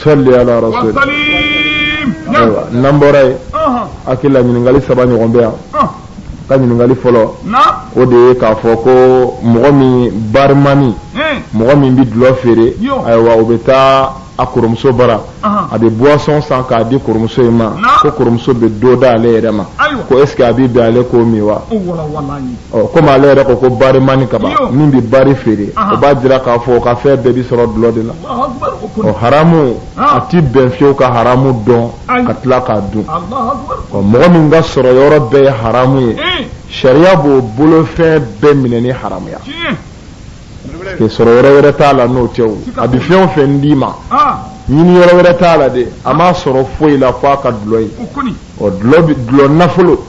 salli ala rasul nambora akila ɲiningali saba ɲɔgɔn bɛ yan ka ɲiningali fɔlɔ o de ye k'a fɔ ko mɔgɔ min barimani mɔgɔ min bɛ dulɔ feere ayiwa o bɛ taa a kɔrɔmuso bara a bɛ boisson san k'a di kɔrɔmuso in ma ko kɔrɔmuso bɛ dɔ d'ale yɛrɛ ma ko est ce que a bɛ bɛn ale k'o min wa komi ale yɛrɛ ko barimani ka ban min bɛ bari feere o b'a jira k'a fɔ o ka fɛn bɛɛ bɛ sɔrɔ dulɔ de la haramu a ti bɛn fiyewu ka haramu dɔn ka tila k'a dun mɔgɔ min ka sɔrɔ yɔrɔ bɛɛ ye haramu ye sariya b'o bolofɛn bɛɛ minɛ ni haramuya que sɔrɔ yɔrɔ wɛrɛ t'a la n'o tɛ o a bɛ fɛn o fɛn d'i ma ɲini yɔrɔ wɛrɛ t'a la dɛ a m'a sɔrɔ foyi la f'a ka dulɔ ye dulɔ nafolo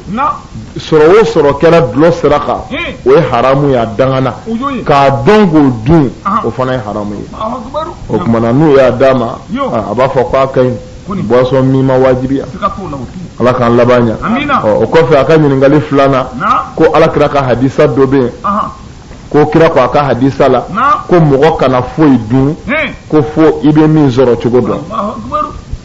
sɔrɔ o sɔrɔ kɛra dulɔ sira kan o ye haramu ye a dangana k'a dɔn k'o dun o fana ye haramu ye o kumana n'o y'a d'a ma a b'a fɔ k'a ka ɲi boisson min ma wajibiya ala k'an laban ɲa o kɔfɛ a ka ɲininkali filanan ko alakira ka hadisa dɔ bɛ yen ko kira ko a ka hadisa la ko mɔgɔ kana foyi dun ko fo i bɛ min sɔrɔ cogo dɔn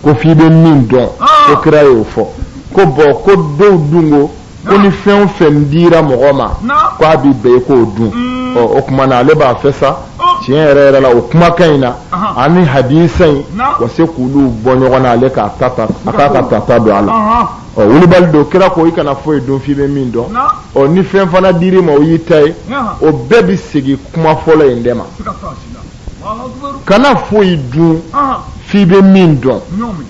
ko f'i bɛ min dɔn ko kira y'o fɔ ko bɔn ko dɔw dun ko ni fɛn o fɛn dira mɔgɔ ma ko a b'i bɛn i k'o dun o kuma na ale b'a fɛ sa tiɲɛ yɛrɛ yɛrɛ la o kumakan in na ani hadisa in wa se k'olu bɔ ɲɔgɔn na ale k'a k'a ka tata don a la wulibali don kira ko i kana foyi dun f'i bɛ min dɔn ni fɛn fana dir'i ma o y'i ta ye o bɛɛ bi segin kuma fɔlɔ in de ma kana foyi dun f'i bɛ min dɔn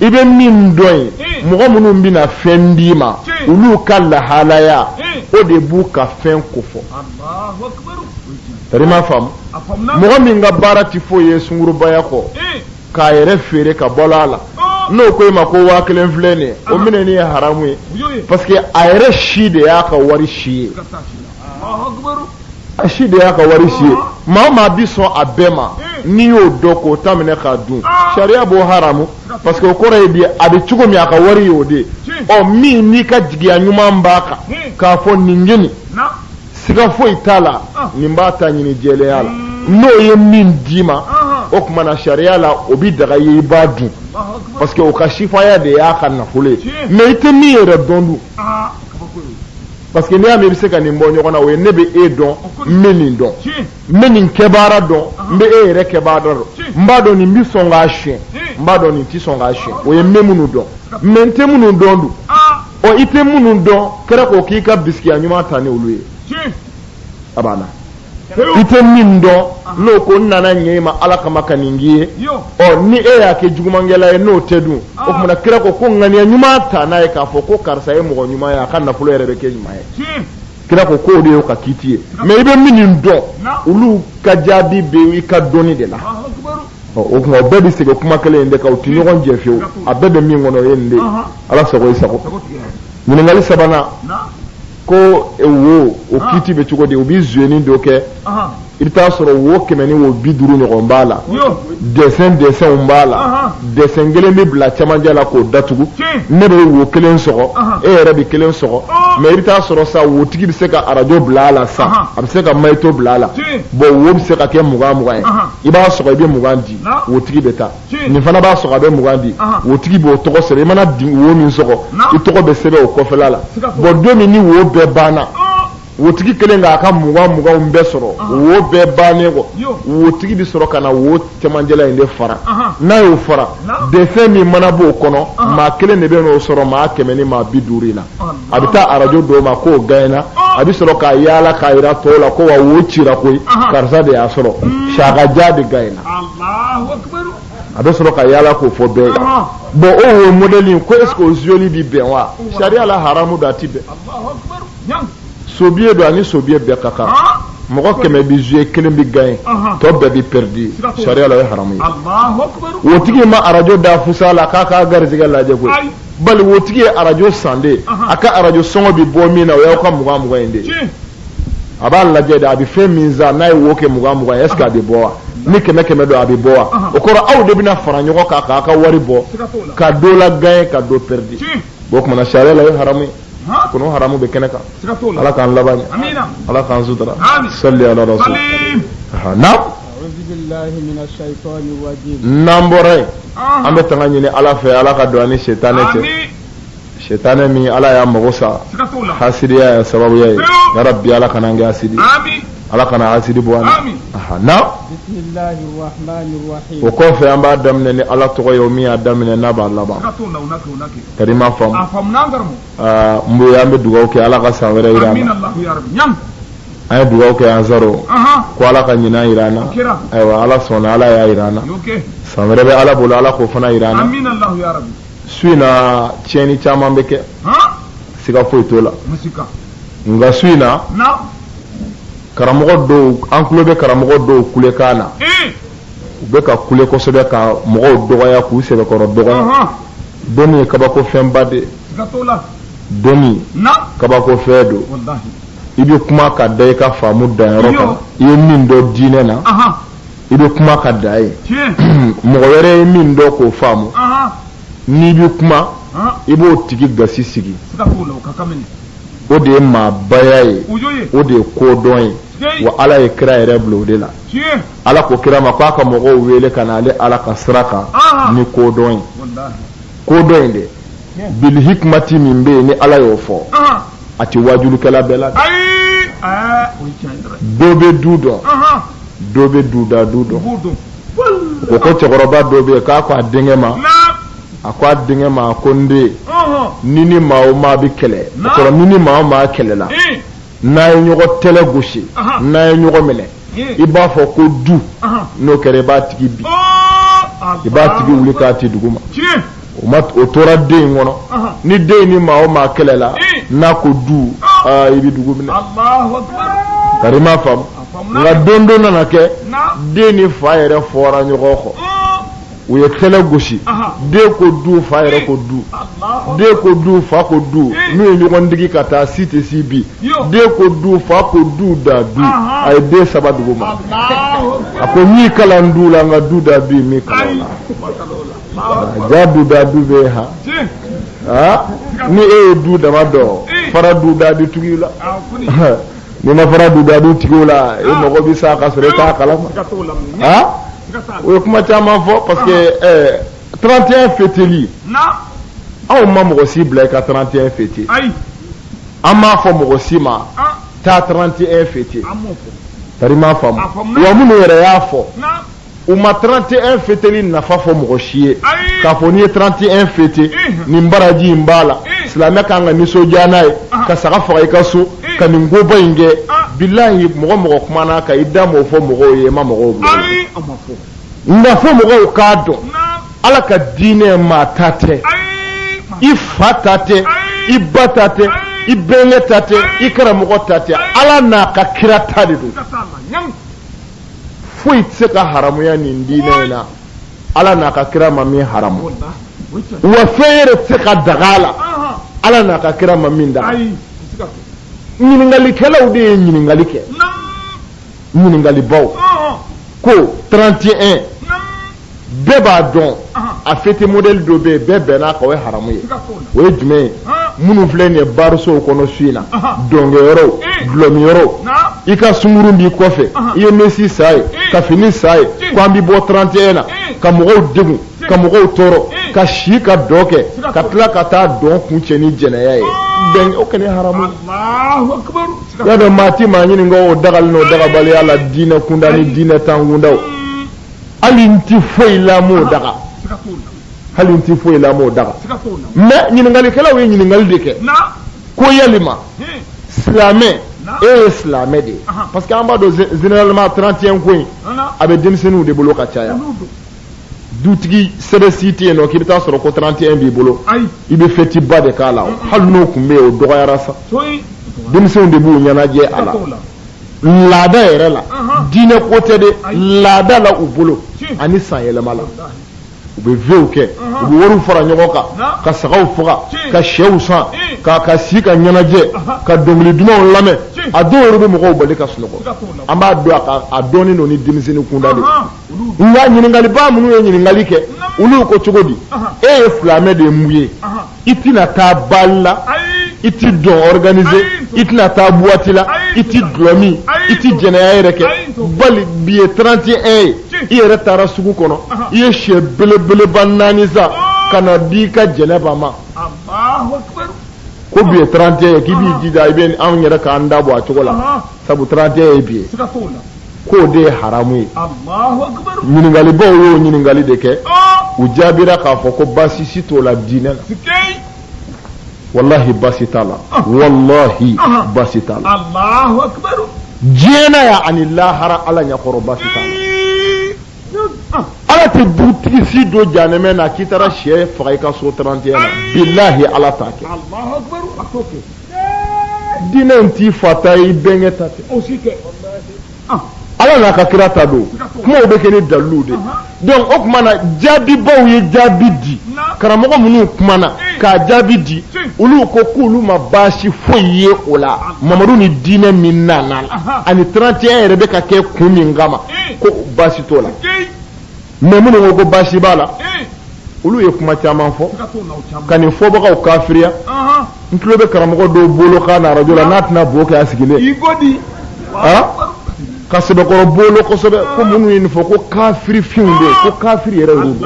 i bɛ min dɔn ye mɔgɔ minnu bɛna fɛn d'i ma olu ka lahalaya o de b'u ka fɛn kofɔ tari ma faamu mɔgɔ min ka baara ti foyi ye sungurubaya kɔ k'a yɛrɛ feere ka bɔ a la n'o ko i ma ko 1000 filɛ nin ye o minɛ ni ye haramu ye parce que a yɛrɛ si de y'a ka wari si ye a si de y'a ka wari si ye maa maa bi sɔn a bɛɛ ma n'i y'o dɔn k'o ta minɛ k'a dun sariya b'o haramu parce que o kɔrɔ ye di a bɛ cogo min a ka wari y'o de min n'i ka jigiya ɲuman b'a kan k'a fɔ nin ye nin siga foyi t'a la nin b'a ta ɲini jɛlenya la n'o ye min d'i ma o tuma na sariya la o bi daga ye i b'a dun parce que o ka sifaya de y'a ka nafolo ye mais i tɛ min yɛrɛ dɔn dun parce que n'i y'a mɛn i bɛ se ka nin bɔ ɲɔgɔn na o ye ne bɛ e dɔn n bɛ nin dɔn n bɛ nin kɛbaara dɔn n bɛ e yɛrɛ kɛbaara dɔn n b'a dɔn nin bɛ sɔn k'a siyɛn n b'a dɔn nin tɛ sɔn k'a siyɛn o ye n bɛ minnu dɔn mais n tɛ minnu dɔn dun i tɛ minnu dɔn kɛra k'o k'i ka bisikiya ɲuman ta ni olu ye a banna i tɛ min dɔn n'o ko n nana ɲɛ i ma ala kama ka nin k'i ye ni e y'a kɛ jugumankɛla ye n'o tɛ dun o tumana kira ko ŋaniya ɲuman ta n'a ye k'a fɔ ko karisa ye mɔgɔ ɲuman ye a ka nafolo yɛrɛ bɛ kɛ ɲuman ye kira ko k'o de y'o ka kiiti ye mais i bɛ min dɔn olu ka jaabi bɛ i ka dɔnni de la o kuma o bɛɛ bɛ segin kuma kelen in de kan o tɛ ɲɔgɔn jɛ fiyewu a bɛɛ bɛ min kɔnɔ o ye nin de ye ala sago i sago ɲininkali sabanan ko wo o kiiti bɛ cogo di u bɛ zuweni dɔ kɛ i bɛ taa sɔrɔ wo 100 ni wo 50 ɲɔgɔn b'a la dessinw b'a la dessin kelen bɛ bila cɛmancɛ la k'o datugu ne bɛ wo kelen sɔgɔ e yɛrɛ bɛ kelen sɔgɔ mais i bɛ taa sɔrɔ sa wotigi bɛ se ka arajo bila a la sa a bɛ se ka mayito bila a la bon wo bɛ se ka kɛ 20 ye i b'a sɔgɔ i bɛ 20 di wotigi bɛ taa nin fana b'a sɔgɔ a bɛ 20 di wotigi b'o tɔgɔ sɛbɛn i mana di wo min sɔgɔ i tɔgɔ bɛ sɛbɛn o kɔfɛla la bon don min ni wo bɛɛ banna wotigi kelen k'a ka 20 bɛɛ sɔrɔ wo bɛɛ bannen kɔ wotigi bɛ sɔrɔ ka na wo cɛmancɛla in de fara n'a y'o fara dessin min mana b'o kɔnɔ maa kelen de bɛ n'o sɔrɔ maa 100 ni maa 50 in na a bɛ taa arajo dɔw ma k'o gagné a bɛ sɔrɔ k'a yaala k'a jira tɔw la ko wa wo cira koyi karisa de y'a sɔrɔ sagaja de gagné a bɛ sɔrɔ ka yaala k'o fɔ bɛɛ ye bon o wo modèle ko est ce que o joli bi bɛn wa sariya la haramu da ti bɛn sobiye do ani sobiye bɛɛ ka kan mɔgɔ 100 bi jouer kelen bi gagner tɔ bɛɛ bi perdre sariya la o ye haramu ye wotigi ma arajo da fusa la k'a ka garizigɛ lajɛ koyi bali wotigi ye arajo sande a ka arajo sɔngɔ bi bɔ min na o y'aw ka 20 in de a b'a lajɛ de a bɛ fɛn min san n'a ye wo kɛ 20 est ce que a bɛ bɔ wa ni 100 don a bɛ bɔ wa o kɔrɔ aw de bɛna fara ɲɔgɔn kan k'a ka wari bɔ ka dɔ la gagner ka dɔ perdre o kumana sariya la o ye haramu ye kono haramu be kene kan ala k'an laban ala k'an sutura salli ala rasul na nambore ambe tangani ni ala fe ala ka doani shetane ce shetane mi ala ya magosa hasidiya ya sababu ya rabbi ala kana ngi hasidi ala kana hasidi bwana aha na bismillahir rahmanir rahim o ko fe amba damne ni ala to yo mi adamne na ba laba karima fam mbo yambe dugaw ke ala ka sawere irana amin allah ya rabbi nyam ay dugaw ke azaro ko ala ka nyina irana aywa ala sona ala ya irana sawere be ala bolo ala ko fana irana amin allah ya rabbi suina cheni chama mbeke siga foito la musika nga suina na karamogo do an kulo be karamogo do kule kana u be ka kule ko sobe ka mogo dogoya ku sebe ko dogoya doni kabako fembade gatola doni na kabako fedo wallahi ibi kuma ka dai ka famu da yaro ye min do dine na ibi kuma ka dai mogo yere min do ko famu ni bi kuma ibo tigi gasi sigi gatola ka kameni o de ma bayaye o de ko don wa ala ye kira yɛrɛ bila o de la ala ko kira ma ko a ka mɔgɔw wele ka na ale ala ka sira kan ni ko dɔn ye ko dɔn in de bil hikmati min bɛ yen ni ala y'o fɔ a tɛ wajulikɛla bɛɛ la dɔ bɛ du dɔn dɔ bɛ duda du dɔn o ko cɛkɔrɔba dɔ bɛ yen k'a ko a denkɛ ma a ko a denkɛ ma ko n den ni ni maa o maa bɛ kɛlɛ o kɔrɔ ni ni maa o maa kɛlɛla n'a ye ɲɔgɔn tɛlɛ gosi n'a ye ɲɔgɔn minɛ i b'a fɔ ko du n'o kɛra i b'a tigi bi i b'a tigi wuli k'a ti dugu ma o tora den in kɔnɔ ni den ni maa o maa kɛlɛ la n'a ko du i bɛ dugu minɛ kari ma faamu nka don dɔ nana kɛ den ni fa yɛrɛ fɔra ɲɔgɔn kɔ u ye tɛlɛ gosi den ko du fa yɛrɛ ko du den ko du fa ko du n'u ye ɲɔgɔn digi ka taa si tɛ si bi den ko du fa ko du da du a ye den saba dugu ma a ko n'i kalan du la n ka du da du min kalan la ja du da du bɛ ha ni e ye du dama dɔn fara du da du tigiw la ni ma fara du da du tigiw la e mɔgɔ bɛ sa ka sɔrɔ e t'a kalama o ye kuma caman fɔ parce que 31 fêteli anw ma mɔgɔ si bila i ka 31 fêter an m'a fɔ mɔgɔ si ma taa 31 fêter tari m'a faamu wa minnu yɛrɛ y'a fɔ u ma 31 fêteli nafa fɔ mɔgɔ si ye k'a fɔ n'i ye 31 fêter nin baraji in b'a la silamɛ kan ka nisɔndiya n'a ye ka saga faga i ka so ka nin koba in kɛ bilahi mɔgɔ mɔgɔ kumana ka i da m'o fɔ mɔgɔw ye ma mɔgɔw bila nka fɔ mɔgɔw k'a dɔn ala ka diinɛ maa ta tɛ i fa ta tɛ i ba ta tɛ i bɛnkɛ ta tɛ i karamɔgɔ ta tɛ ala n'a ka kira ta de don foyi tɛ se ka haramuya nin diinɛ in na ala n'a ka kira ma min haramu wa fɛn yɛrɛ tɛ se ka daga a la ala n'a ka kira ma min daga ɲiningalikɛlaw de ye ɲininkali kɛ ɲininkalibaw ko 31 bɛɛ b'a dɔn a fêter modèle dɔ bɛ yen bɛɛ bɛnna kan o ye haramu ye o ye jumɛn ye minnu filɛ nin ye barisow kɔnɔ su in na dɔnkɛyɔrɔw dulɔmiyɔrɔw i ka sunkuru b'i kɔfɛ i ye mesi sa ye ka fini sa ye k'an bɛ bɔ 31 na ka mɔgɔw degun ka mɔgɔw tɔɔrɔ ka si ka dɔ kɛ ka tila ka taa dɔn kun cɛ ni jɛnɛya ye bɛn o kɛlen haramu y'a dɔn maa ti maa ɲini ko o dagali n'o dagabaliya la diinɛ kunda ni diinɛ tan kundaw hali n ti foyi la m'o daga hali n ti foyi la m'o daga mais ɲininkalikɛlaw ye ɲininkali de kɛ ko yalima silamɛ e ye silamɛ de ye parce que an b'a dɔn généralement 31 ko in a bɛ denmisɛnninw de bolo ka caya dutigi sɛbɛsi tɛ yen nɔ k'i bɛ taa sɔrɔ ko 31 b'i bolo i bɛ fêti ba de k'a la hali n'o tun bɛ yen o dɔgɔyara sa denmisɛnw de b'u ɲɛnajɛ a la laada yɛrɛ la diinɛ ko tɛ de laada la u bolo ani san yɛlɛma la u bɛ vew kɛ u bɛ wariw fara ɲɔgɔn kan ka sagaw faga ka sɛw san ka si ka ɲɛnajɛ ka dɔnkili dumanw lamɛn a dɔw yɛrɛ bɛ mɔgɔw bali ka sunɔgɔ an b'a dɔn a dɔɔnin don ni denmisɛnnin kunda de nka ɲininkaliba minnu ye ɲininkali kɛ olu ko cogo di e ye silamɛ de ye mun ye i tɛna taa bali la i ti dɔn organiser i tɛna taa boîte la i ti dulɔmi i ti jɛnɛya yɛrɛ kɛ bali bi ye 31 i yɛrɛ taara sugu kɔnɔ i ye sɛ belebeleba 4 sa ka na di ka jɛnɛba ma ko bi ye 31 ye k'i b'i jija i bɛ anw yɛrɛ k'an da bɔ a cogo la sabu 31 ye bi ye k'o de ye haramu ye ɲininkalibaw y'o ɲininkali de kɛ u jaabira k'a fɔ ko baasi si t'o la diinɛ la wallahi baasi t'a la wallahi baasi t'a la diɲɛ na ya ani lahara ala ɲɛkɔrɔ baasi t'a la ala tɛ dutigi si don jahanɛmɛ na k'i taara sɛ faga i ka so 31 na bilahi ala t'a kɛ diinɛ in t'i fa ta ye i bɛnkɛ ta tɛ ala n'a ka kira ta don kumaw bɛ kɛ ni dalilu de donc o tuma na jaabibaw ye jaabi di karamɔgɔ minnu kumana k'a jaabi di olu ko k'olu ma baasi foyi ye o la mamadu ni diinɛ min nana la ani 31 yɛrɛ bɛ ka kɛ kun min kama ko baasi t'o la mais minnu ko baasi b'a la olu ye kuma caman fɔ ka nin fɔbagaw kafiriya n tulo bɛ karamɔgɔ dɔw bolo k'a na arajo la n'a tɛna bo kɛ a sigilen ka sɛbɛkɔrɔ bolo kosɛbɛ ko minnu ye nin fɔ ko kafiri finw de ko kafiri yɛrɛ y'u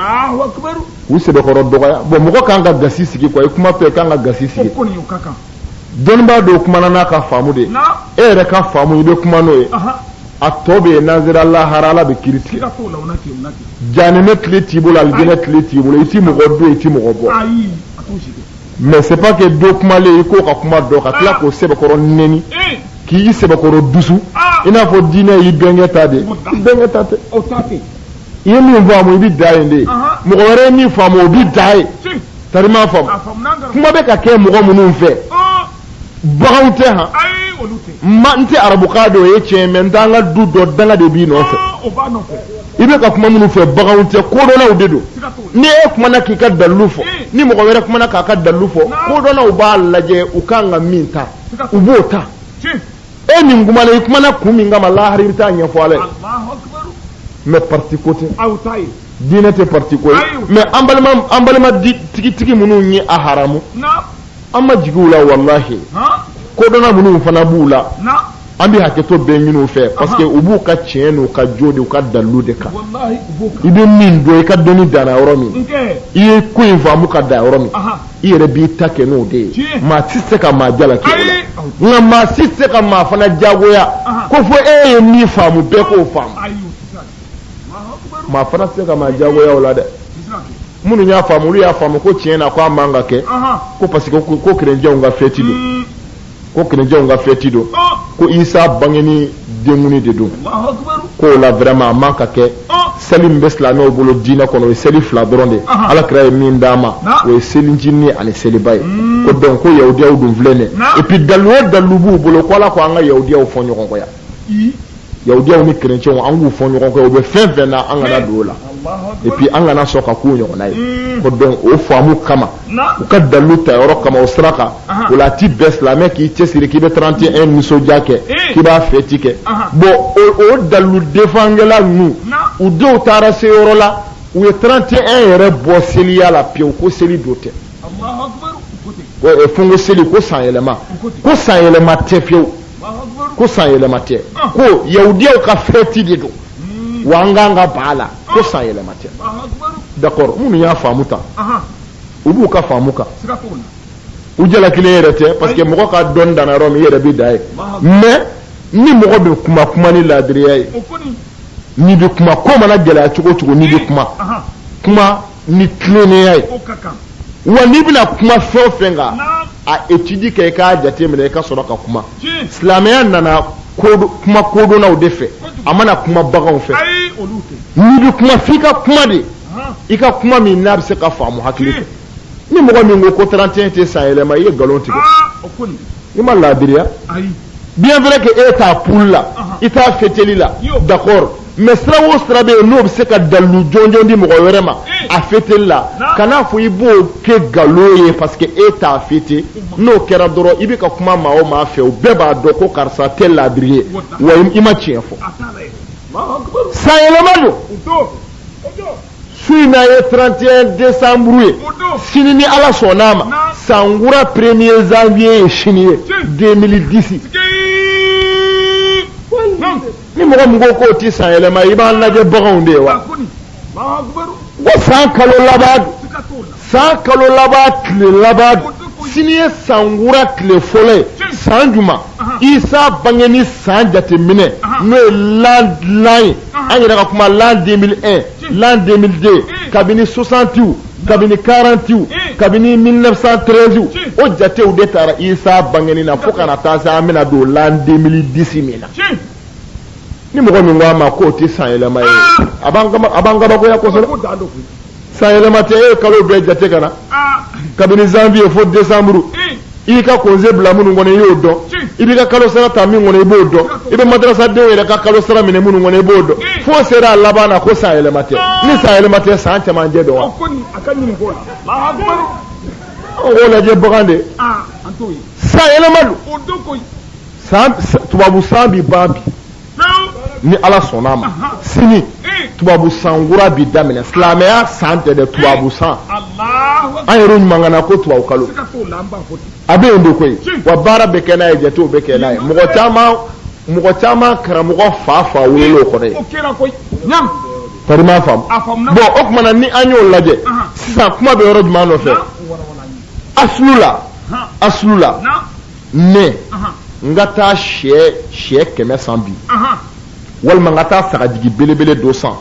u sɛbɛkɔrɔ dɔgɔya bon mɔgɔ kan ka gasi sigi quoi i kuma fɛ kan ka gasi sigi dɔnnibaa dɔw kumana n'a ka faamu de e yɛrɛ ka faamu i bɛ kuma n'o ye a tɔ bɛ yen n'an sera lahara ala bɛ kiiri tigɛ jahanɛmɛ tile t'i bolo alijinɛ tile t'i bolo i ti mɔgɔ don i ti mɔgɔ bɔ mais c'est pas que dɔ kumalen i k'o ka kuma dɔ ka tila k'o sɛbɛkɔrɔ nɛni k'i sɛbɛkɔrɔ dusu i n'a fɔ diinɛ y'i bɛnkɛ ta de i bɛnkɛ ta tɛ i ye min faamu i bɛ da yen de mɔgɔ wɛrɛ ye min faamu o bɛ da yen tari m'a faamu kuma bɛ ka kɛ mɔgɔ minnu fɛ baganw tɛ han n tɛ arabukan dɔ o ye tiɲɛ mais n t'an ka du dɔ danga de b'i nɔfɛ i bɛ ka kuma minnu fɛ baganw tɛ kodɔnnaw de don ni e kumana k'i ka dalilu fɔ ni mɔgɔ wɛrɛ kumana k'a ka dalilu fɔ kodɔnnaw b'a lajɛ u kan ka min ta u b'o ta e nin kumana i kumana kun min kama lahari i bɛ taa ɲɛfɔ ala ye mais parti ko tɛ diinɛ tɛ parti ko ye mais an balima tigitigi minnu ye a haramu an ma jigi u la wallahi kodɔnna minnu fana b'u la an bɛ hakɛto bɛɛ ɲini u fɛ parce que u b'u ka tiɲɛ n'u ka jo de u ka dalilu de kan i bɛ min dɔn i ka dɔnni danna yɔrɔ min i ye ko in faamu ka dan yɔrɔ min i yɛrɛ b'i ta kɛ n'o de ye maa si tɛ se ka maa jalaki o la nka maa si tɛ se ka maa fana diyagoya ko fo e ye min faamu bɛɛ k'o faamu maa fana tɛ se ka maa diyagoya o la dɛ minnu y'a faamu olu y'a faamu ko tiɲɛ na ko a man ka kɛ ko parce que ko kerenjɛnw ka fɛti don ko kerenjɛnw ka fɛti don ko isa bangeni denkuni de don k'o la vraiment a man ka kɛ seli min bɛ silamɛw bolo diinɛ kɔnɔ o ye seli 2 dɔrɔn de alakira ye min d'a ma o ye selicinin ani seliba ye ko donc ko yahudiyaw dun filɛ nin et puis dalilu o dalilu b'u bolo ko ala ko an ka yahudiyaw fɔ ɲɔgɔn kɔ yan yahudiyaw ni kerencɛnw an k'u fɔ ɲɔgɔn kɔ o bɛ fɛn fɛn na an kana don o la et puis an kana sɔn ka k'u ɲɔgɔnna ye ko donc o faamu kama u ka dalilu ta yɔrɔ kama o sira kan o la a ti bɛn silamɛ k'i cɛsiri k'i bɛ 31 nisɔndiya kɛ k'i b'a fɛti kɛ bon o dalilu defangɛla ninnu u denw taara se yɔrɔ la u ye 31 yɛrɛ bɔ seliya la pewu ko seli do tɛ fo ko seli ko san yɛlɛma tɛ fiyewu ko san yɛlɛma tɛ ko yahudiyaw ka fɛti de don wa an kan ka ba la ko san yɛlɛma tɛ d'accord minnu y'a faamu ta u b'u ka faamu kan u jalakilen yɛrɛ tɛ parce que mɔgɔ ka dɔnni danna yɔrɔ min i yɛrɛ bɛ da ye mais ni mɔgɔ bɛ kuma ni laadiriya ye n'i bɛ kuma ko mana gɛlɛya cogo cogo n'i bɛ kuma ni tilennenya ye wa n'i bɛna kuma fɛn o fɛn kan a étude kɛ i k'a jateminɛ i ka sɔrɔ ka kuma silamɛya nana kuma kodɔnnaw de fɛ a mana kuma baganw fɛ n'i bɛ kuma f'i ka kuma de i ka kuma min n'a bɛ se ka faamu hakili fɛ ni mɔgɔ min ko 31 tɛ san yɛlɛma i ye nkalon tigɛ i ma laadiriya bien vrai que e t'a poule la i t'a fêteli la d'accord mais sira o sira bɛ yen n'o bɛ se ka dalilu jɔnjɔn di mɔgɔ wɛrɛ ma a fêteli la kana fɔ i b'o kɛ nkalon ye parce que e t'a fêté n'o kɛra dɔrɔn i bɛ ka kuma maa o maa fɛ o bɛɛ b'a dɔn ko karisa tɛ laadiri ye wa i ma tiɲɛ fɔ san yɛlɛma don su in na ye 31 décembre ye sini ni ala sɔnn'a ma san kura 1er janvier ye sini ye 2010 ni mɔgɔ min ko ti san yɛlɛma i b'a lajɛ baganw de ye wa ko san kalo laban tile laban sini ye san wura tile fɔlɔ ye san juma Isa bangeni san jateminɛ n'o ye l'an ye an yɛrɛ ka kuma l'an 2001 l'an 2002 kabini 60 kabini 40 kabini 1913 o jatew de taara Isa bangeni na fo kana taa se an bɛna don l'an 2010 min na ni mɔgɔ min ko a ma k'o tɛ san yɛlɛma ye a b'an kabakoya kosɛbɛ san yɛlɛma tɛ e ye kalo bɛɛ jate ka na kabini janvier fo décembre i ka congé bila minnu kɔnɔ i y'o dɔn i b'i ka kalo sara ta min kɔnɔ i b'o dɔn i bɛ madrasa denw yɛrɛ ka kalo sara minɛ minnu kɔnɔ i b'o dɔn fo sera a laban na ko san yɛlɛma tɛ ni san yɛlɛma tɛ san cɛmancɛ dɔn wa an k'o lajɛ bagan de san yɛlɛma don tubabu san bi ban bi ni ala sɔnna ma sini tubabu san kura bi daminɛ silamɛya san tɛ dɛ tubabu san an yɛrɛ ɲumangana ko tubabu kalo a bɛ yen de koyi wa baara bɛ kɛ n'a ye jatew bɛ kɛ n'a ye mɔgɔ caman karamɔgɔ fa wolo o kɔrɔ ye tari m'a faamu bon o tuma na ni an y'o lajɛ sisan kuma bɛ yɔrɔ jumɛn nɔfɛ asulu la ne n ka taa sɛ 100 san bi walima n ka taa sagajigi belebele dɔ san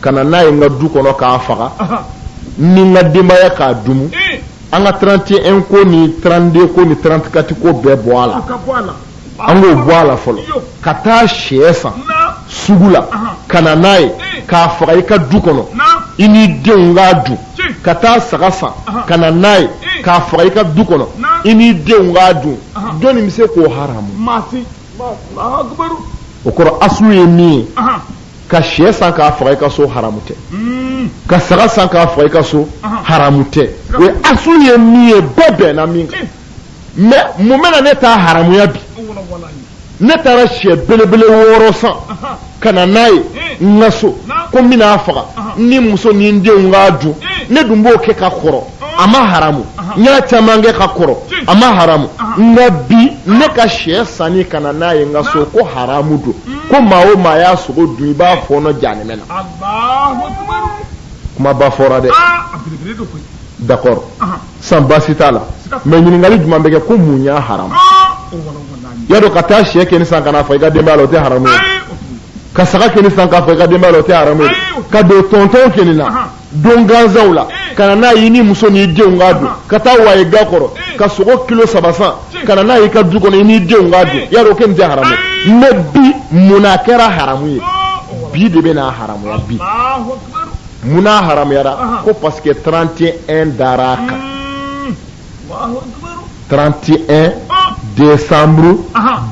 ka na n'a ye n ka du kɔnɔ k'a faga ni n ka denbaya k'a dumu an ka 31 ko ni 32 ko ni 34 ko bɛɛ bɔ a la an k'o bɔ a la fɔlɔ ka taa sɛ san sugu la ka na n'a ye k'a faga i ka du kɔnɔ i n'i denw k'a dun ka taa saga san ka na n'a ye k'a faga i ka du kɔnɔ i n'i denw k'a dun jɔnni bɛ se k'o haramu o kɔrɔ asulu ye min ye ka sɛ san k'a faga i ka so haramu tɛ ka saga san k'a faga i ka so haramu tɛ o ye asulu ye min ye bɛɛ bɛnna min kan mais mun bɛ na ne ta haramuya bi ne taara sɛ belebele 6 san ka na n'a ye n ka so ko n bɛna faga ni muso ni n denw k'a dun ne dun b'o kɛ ka kɔrɔ a ma haramu n y'a caman kɛ ka kɔrɔ a ma haramu nka bi ne ka sɛ sanni ka na n'a ye n ka so ko haramu don ko maa o maa y'a sogo dun i b'a fɔɔnɔ jahanɛmɛ na kuma ba fɔra dɛ d'accord san baasi t'a la mais ɲininkali jumɛn bɛ kɛ ko mun y'a haramu y'a dɔn ka taa sɛ kɛnɛ san ka na fa i ka denbaya la o tɛ haramu ye ka saga kɛnɛ san k'a fa i ka denbaya la o tɛ haramu ye ka don tɔntɔn kɛnɛ na don gansanw la ka na n'a ye ni muso n'i denw k'a dun ka taa waye ga kɔrɔ ka sogo kilo 3 san ka na n'a ye i ka du kɔnɔ i n'i denw k'a dun y'a dɔn o kɛ nin tɛ haramu ye mais bi mun a kɛra haramu ye bi de bɛ n'a haramuya bi mun n'a haramuyara ko parce que 31 dara kan 31 décembre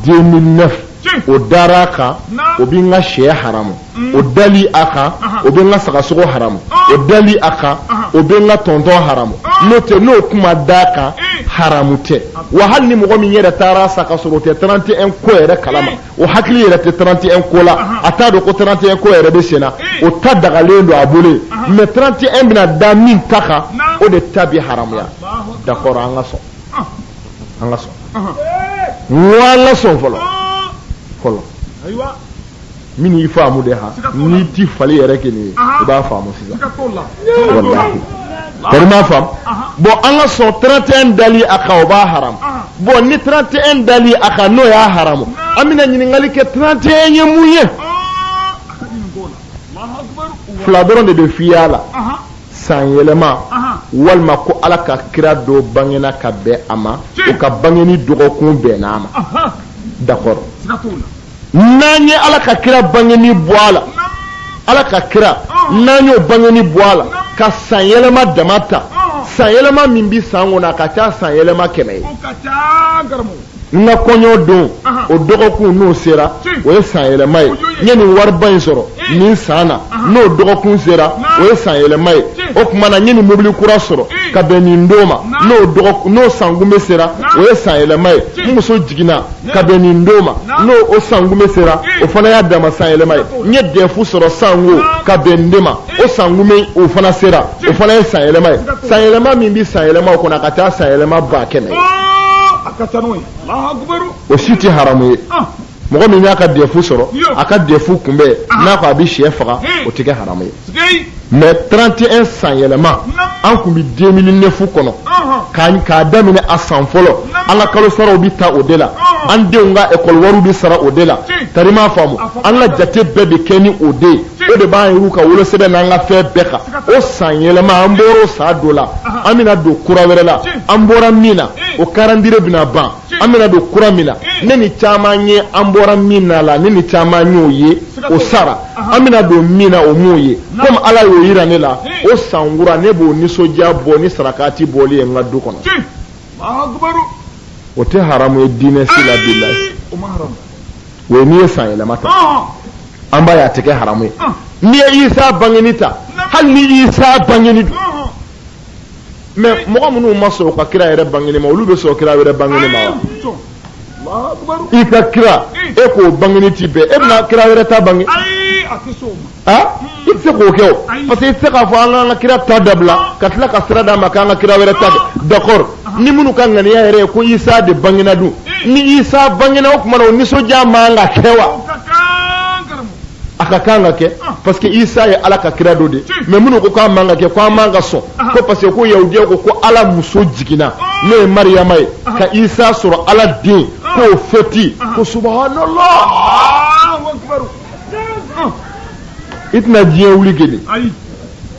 2009 o dara kan o bɛ n ka sɛ haramu o dali a kan o bɛ n ka sagasogo haramu o dali a kan o bɛ n ka tɔntɔn haramu n'o tɛ n'o kuma d'a kan haramu tɛ wa hali ni mɔgɔ min yɛrɛ taara sa ka sɔrɔ o tɛ 31 ko yɛrɛ kalama o hakili yɛrɛ tɛ 31 ko la a t'a dɔn ko 31 ko yɛrɛ bɛ sen na o ta dagalen don a bolo ye mais 31 bɛna da min ta kan o de ta bɛ haramuya d'accord an ka sɔn wala sɔn fɔlɔ min y'i faamu de ha n'i ti fali yɛrɛ kɛ nin ye i b'a faamu sisan wallahi kɔni m'a faamu bon an ka sɔn 31 dali a kan o b'a haramu bon ni 31 dali a kan n'o y'a haramu an bɛna ɲininkali kɛ 31 ye mun ye fila dɔrɔn de bɛ f'i y'a la san yɛlɛma walima ko ala ka kira dɔ bangena ka bɛn a ma o ka bangeni dɔgɔkun bɛnna a ma d'accord n'an ye ala ka kira bangeni bɔ a la ala ka kira n'an y'o bangeni bɔ a la ka san yɛlɛma dama ta san yɛlɛma min bi san kɔnɔ a ka ca san yɛlɛma 100 ye n ka kɔɲɔ don o dɔgɔkun n'o sera o ye san yɛlɛma ye n ye nin wariba in sɔrɔ nin san na n'o dɔgɔkun sera o ye san yɛlɛma ye o tuma na n ye nin mobili kura sɔrɔ ka bɛn nin don ma n'o sankunbɛ sera o ye san yɛlɛma ye n muso jiginna ka bɛn nin don ma n'o o sankunbɛ sera o fana y'a dama san yɛlɛma ye n ye dɛfu sɔrɔ sanko ka bɛn nin de ma o sankunbɛ o fana sera o fana ye san yɛlɛma ye san yɛlɛma min bi san yɛlɛma o kɔnɔ a ka ca san yɛlɛma 100 ye o si tɛ haramu ye mɔgɔ min y'a ka defu sɔrɔ a ka defu kunbɛn n'a ko a bɛ sɛ faga o tɛ kɛ haramu ye mais 31 san yɛlɛma an kun bɛ 2009 kɔnɔ k'a daminɛ a san fɔlɔ an ka kalo saraw bɛ taa o de la an denw ka école wariw bɛ sara o de la tari m'a faamu an ka jate bɛɛ bɛ kɛ ni o de ye o de b'an yɛrɛ ka wolosɛbɛn n'an ka fɛn bɛɛ kan o san yɛlɛma an bɔra o san dɔ la an bɛna don kura wɛrɛ la an bɔra min na o calendrier bɛna ban an bɛna don kura min na ne ni caman ye an bɔra min na la ne ni caman y'o ye o sara an bɛna don min na o m'o ye comme ala y'o yira ne la o san wura ne b'o nisɔndiya bɔ ni sarakati bɔli ye n ka du kɔnɔ o tɛ haramu ye diinɛ si la bilahi o ye n'i ye san yɛlɛma ta an b'a ye a tɛ kɛ haramu ye n'i ye Isa bangeni ta hali ni Isa bangeni don mais mɔgɔ minnu ma sɔn ka kira yɛrɛ bangeni ma olu bɛ sɔn kira yɛrɛ bangeni ma wa i ka kira e k'o bangeni ti bɛɛ e bɛna kira wɛrɛ ta bange ah i tɛ se k'o kɛ o parce que i tɛ se k'a fɔ an ka kira ta dabila ka tila ka sira d'a ma k'an ka kira wɛrɛ ta d'accord ni minnu ka ŋaniya yɛrɛ ye ko Isa de bangena dun ni Isa bangena o tuma na o nisɔndiya man ka kɛ wa a ka kan ka kɛ parce que Isa ye ala ka kira dɔ de mais minnu ko k'a man ka kɛ k'an man ka sɔn ko parce que ko yahudiya ko ala muso jiginna n'o ye Mariyama ye ka Isa sɔrɔ ala den k'o fɛti ko subhanallah i tɛna diɲɛ wuli kɛ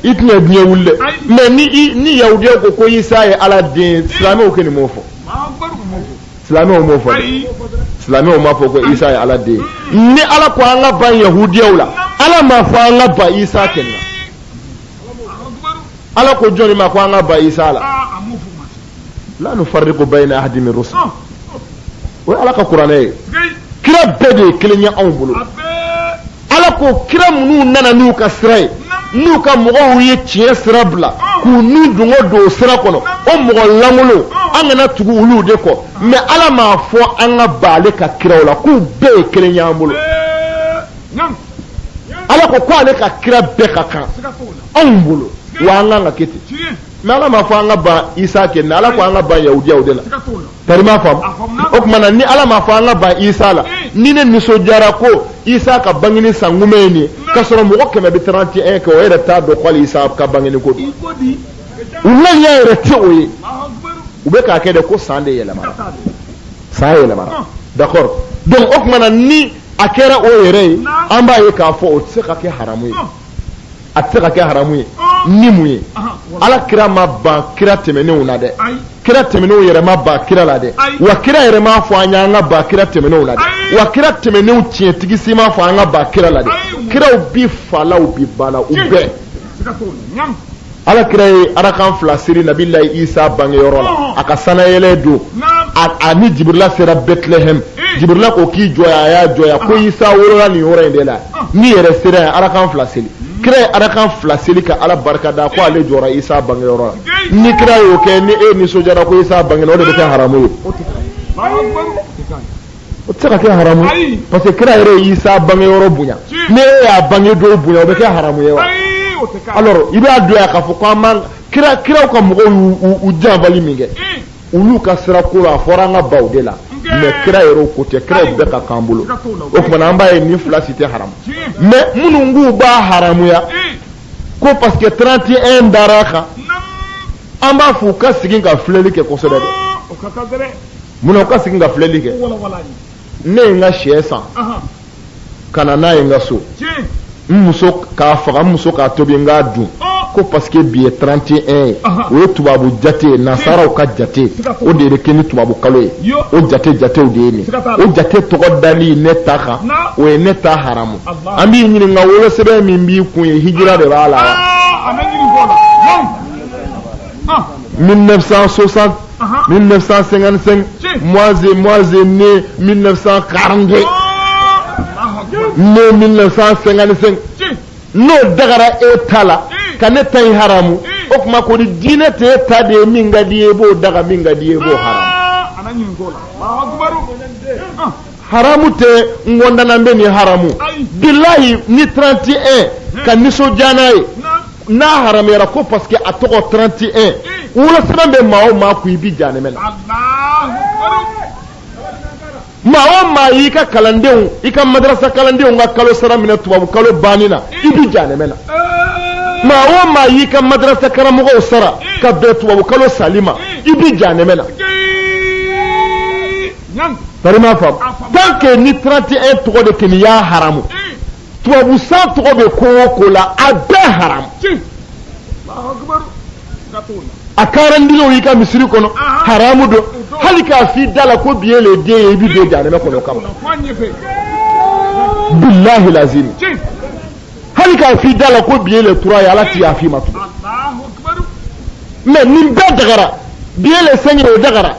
i tɛna diɲɛ wuli dɛ mais ni yahudiya ko Isa ye ala den silamɛw kɛ nin m'o fɔ silamɛw m'o fɔ dɛ silamɛw m'a fɔ ko Isa ye ala den ni ala ko an ka ban yahudiyaw la ala m'a fɔ an ka ban Isa kɛnɛ ala ko jɔnni ma ko an ka ban Isa la la nufarriqu bayna ahadin min rusul o ye ala ka kuranɛ ye kira bɛɛ de ye kelen ye anw bolo ala ko kira minnu nana n'u ka sira ye n'u ka mɔgɔw ye tiɲɛ sira bila k'u n'u dungo don o sira kɔnɔ o mɔgɔ lankolon an kana tugu olu de kɔ mais ala m'a fɔ an ka ban ale ka kiraw la k'u bɛɛ ye kelen ye an bolo ala ko ale ka kira bɛɛ ka kan anw bolo wa an kan ka kɛ ten mais ala m'a fɔ an ka ban Isa kɛ ala ko an ka ban yahudiyaw de la tari m'a faamu o tuma na ni ala m'a fɔ an ka ban Isa la ni ne nisɔndiyara ko Isa ka bangeni san kunbɛn ye nin ye k'a sɔrɔ mɔgɔ 100 bɛ 31 kɛ o yɛrɛ t'a dɔn ko hali Isa ka bangeni ko don u ŋaniya yɛrɛ tɛ o ye u bɛ k'a kɛ de ko san de yɛlɛmara san yɛlɛmara d'accord donc o tuma na ni a kɛra o yɛrɛ ye an b'a ye k'a fɔ o tɛ se ka kɛ haramu ye a tɛ se ka kɛ haramu ye ni mun ye ala kira ma ban kira tɛmɛnenw na dɛ kira tɛmɛnenw yɛrɛ ma ban kira la dɛ wa kira yɛrɛ m'a fɔ an y'an ka ban kira tɛmɛnenw la dɛ wa kira tɛmɛnenw tiɲɛtigi si m'a fɔ an ka ban kira la dɛ kiraw bi fa la u bi ba la u bɛɛ ala kira ye arakan 2 siri nabilahi Isa bangeyɔrɔ la a ka sanayɛlɛ don a ni Jibrila sera Bethlehem Jibrila ko k'i jɔya a y'a jɔya ko Isa wolola nin yɔrɔ in de la ni yɛrɛ sera ye arakan 2 seli kira ye arakan 2 seli ka ala barika da ko ale jɔra Isa bangeyɔrɔ la ni kira y'o kɛ ni e nisɔndiyara ko Isa bangena o de bɛ kɛ haramu ye o tɛ se ka kɛ haramu ye parce que kira yɛrɛ ye Isa bangeyɔrɔ bonya ni e y'a bange dɔw bonya o bɛ kɛ haramu ye wa alors i b'a dɔn k'a fɔ ko an man kiraw ka mɔgɔw y'u janbali min kɛ olu ka sira ko a fɔra an ka baw de la mais kira yɛrɛ ko tɛ kiraw bɛɛ ka kan bolo o tuma an b'a ye ni fila si tɛ haramu mais minnu k'u b'a haramuya ko parce que 31 dara kan an b'a fɔ u ka segin ka filɛli kɛ kosɛbɛ dɛ munna u ka segin ka filɛli kɛ ne ye n ka sɛ san ka na n'a ye n ka so muso k'a faga muso k'a tobi n k'a dun ko parce que bi ye 31 ye o ye tubabu jate ye nasaraw ka jate o de bɛ kɛ ni tubabu kalo ye o jatew de ye nin o jate tɔgɔ dali ne ta kan o ye ne ta haramu an b'i ɲininka wolosɛbɛn min b'i kun ye hijira de b'a la wa 1960 1955 moi j'ai né 1942 né 1955 n'o dagara e ta la ka ne ta in haramu o kuma ko ni diinɛ tɛ e ta de ye min ka di ye i b'o daga min ka di ye i b'o haramu haramu tɛ n kɔndana bɛ nin haramu bilahi ni 31 ka nisɔndiya n'a ye n'a haramuyara ko parce que a tɔgɔ 31 wolosɛbɛn bɛ maa o maa kun i bi jahanɛmɛ la ma o ma yi ka kalandenw I ka madrasa kalandenw ka kalo sara minɛ tubabu kalo banina I bi jahanɛmɛ na ma o ma yi ka madrasa karamɔgɔw sara ka bɛn tubabu kalo salima I bi jahanɛmɛ na bari ma faamu tant que ni 31 tɔgɔ de kɛ ni y'a haramu tubabu san tɔgɔ bɛ ko o ko la a bɛɛ haramu a karandiyo I ka misiri kɔnɔ haramu do hali k'a f'i da la ko bi ye le den ye I bi don jahanɛmɛ kɔnɔ kama billahi lazim hali k'a f'i da la ko bi ye le tura ye Ala ti yafi ma tugun mais nin bɛɛ dagara bi ye le 5 o dagara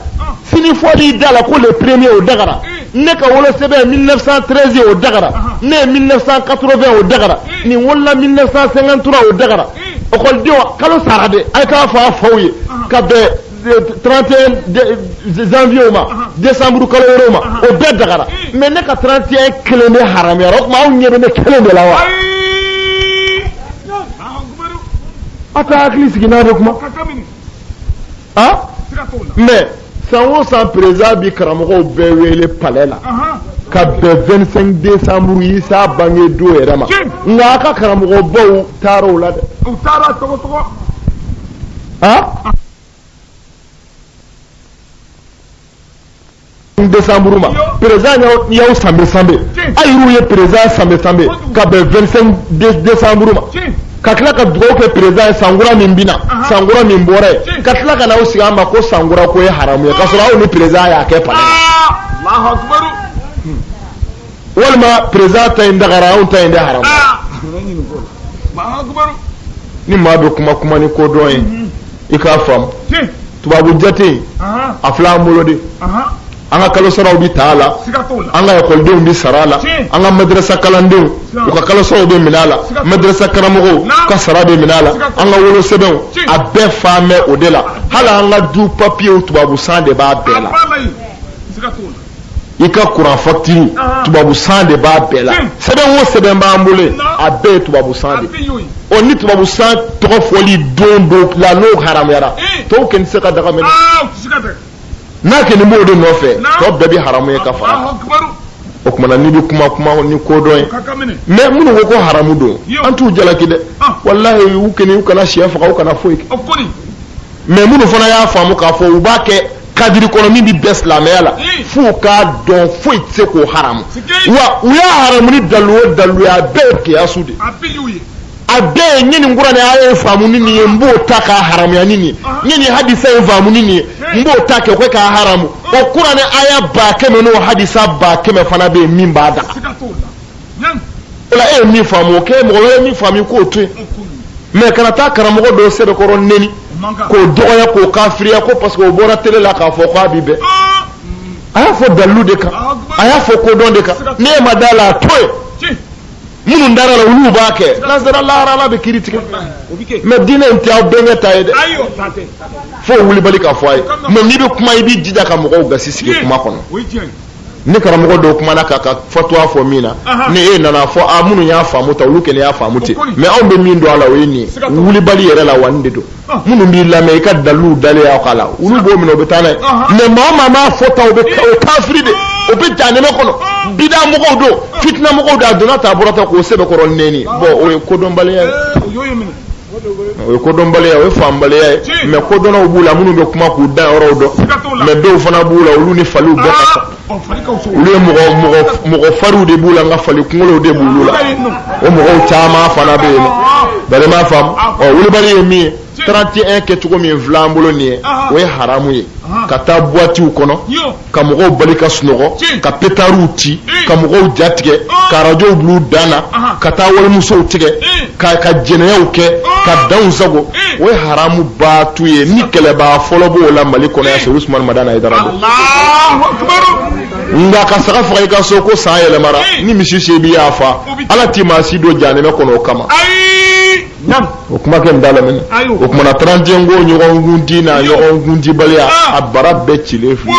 sini fɔli da la ko le premier o dagara ne ka wolosɛbɛn 1913 o dagara ne 1980 o dagara nin wolola 1953 o dagara ɔkɔlidenw kalo sara de a k'a fɔ a faw ye ka bɛn 31 janvier ma décembre kalo wɛrɛw ma o bɛɛ dagara mais ne ka 31 kelen de haramuyara o tuma aw ɲɛ bɛ ne kelen de la wa a ka hakili sigi n'a bɛ kuma mais san o san président bi karamɔgɔw bɛɛ wele palais la ka bɛn 25 décembre Isa bange don yɛrɛ ma nka a ka karamɔgɔ baw taara o la dɛ u taara tɔgɔ décembre ma président y'aw sanbe a yiriw ye président sanbe ka bɛn 25 décembre ma ka tila ka dugawu kɛ président sangura min bina sangura min bɔra ye ka tila ka n'aw sigi a ma ko sangura ko ye haramu ye k'a sɔrɔ aw ni président y'a kɛ palais la walima président ta in dagara anw ta in de haramu ni maa bɛ kuma ni kodɔn ye I k'a faamu tubabu jate a filɛ an bolo de an ka kalo saraw bi ta a la an ka ekɔlidenw bi sara a la an ka madrasa kalandenw u ka kalo saraw bɛ minɛ a la madrasa karamɔgɔw ka sara bɛ minɛ a la an ka wolosɛbɛnw a bɛɛ fan bɛ o de la hali an ka du papiyew tubabu san de b'a bɛɛ la I ka courant facture tubabu san de b'a bɛɛ la sɛbɛn o sɛbɛn b'an bolo a bɛɛ ye tubabu san de o ni tubabu san tɔgɔ fɔli don la n'o haramuyara tɔw kɛni tɛ se ka daga minɛ n'a kɛni b'o de nɔfɛ tɔ bɛɛ bɛ haramu ye ka fara o kumana n'i bɛ kuma ni kodɔn ye mais minnu ko ko haramu don an t'u jalaki dɛ walahi u kɛni u kana siyɛ faga u kana foyi kɛ mais minnu fana y'a faamu k'a fɔ u b'a kɛ kadiri kɔnɔ min bɛ bɛn silamɛya la f'u k'a dɔn foyi tɛ se k'o haramu wa u y'a haramu ni dalu o dalu ye a bɛɛ ye kiyasu de a bɛɛ ye ɲɛ nin kuranɛ a ye faamu ni nin ye n b'o ta k'a haramuya ni nin ye ɲɛ nin hadisa ye faamu ni nin ye n b'o ta kɛ ko k'a haramu o kuranɛ aya 100 n'o hadisa 100 fana bɛ yen min b'a daga o la e ye min faamu o kɛ mɔgɔ wɛrɛ ye min faamu k'o to yen mais kana taa karamɔgɔ dɔ sɛbɛkɔrɔ neni k'o dɔgɔya k'o kafiriya ko parce que o bɔra télé la k'a fɔ k'a bi bɛn a y'a fɔ dalilu de kan a y'a fɔ kodɔn de kan n'e ma da la a to yen minnu dara la olu b'a kɛ nasara laharala bɛ kiiri tigɛ mais diinɛ in tɛ aw bɛnkɛ ta ye dɛ fo wulibali ka fɔ a ye mais n'i bɛ kuma I b'i jija ka mɔgɔw gasi sigi kuma kɔnɔ ni karamɔgɔ dɔw kumana k'a ka fatuwa fɔ min na ni e nana fɔ a minnu y'a faamu ta olu kɛlen y'a faamu ten mais anw bɛ min dɔn a la o ye nin ye wulibali yɛrɛ la wa nin de don minnu b'i lamɛn I ka dalilu dalen y'aw k'a la olu b'o minɛ o bɛ taa n'a ye mais maa o maa m'a fɔ ta o bɛ kafiri de o bɛ jahanɛmɛ kɔnɔ bida mɔgɔw don fitina mɔgɔw don a donna ta a bɔra ta k'o sɛbɛkɔrɔ nɛni bon o ye kodɔnbaliya ye o ye kodɔnbaliya o ye faamubaliya ye mais kodɔnnaw b'u la minnu bɛ kuma k'u da yɔrɔw dɔn mais dɔw fana b'u la olu ni faliw bɛɛ ka sa olu ye mɔgɔ fariw de b'u la nka fali kunkolow de b'olu la o mɔgɔw caman fana bɛ yen nɔ bari m'a faamu wulibali ye min ye 31 kɛcogo min filɛ an bolo nin ye o ye haramu ye ka taa boîtiw kɔnɔ ka mɔgɔw bali ka sunɔgɔ ka pétariw ci ka mɔgɔw ja tigɛ ka radios bil'u dan na ka taa walimusow tigɛ ka jɛnɛyaw kɛ ka danw sago o ye haramu baatu ye ni kɛlɛbaa fɔlɔ b'o la Mali kɔnɔ yan Seydou Ousmane Madane Aidara don nka ka saga faga I ka so ko san yɛlɛmara ni misi se b'i y'a fa Ala t'i maa si don jahanɛmɛ kɔnɔ o kama o kuma kɛ n da lamɛn o kumana 31 ko ɲɔgɔn gundi na ɲɔgɔn gundibaliya a bara bɛɛ cilen filɛ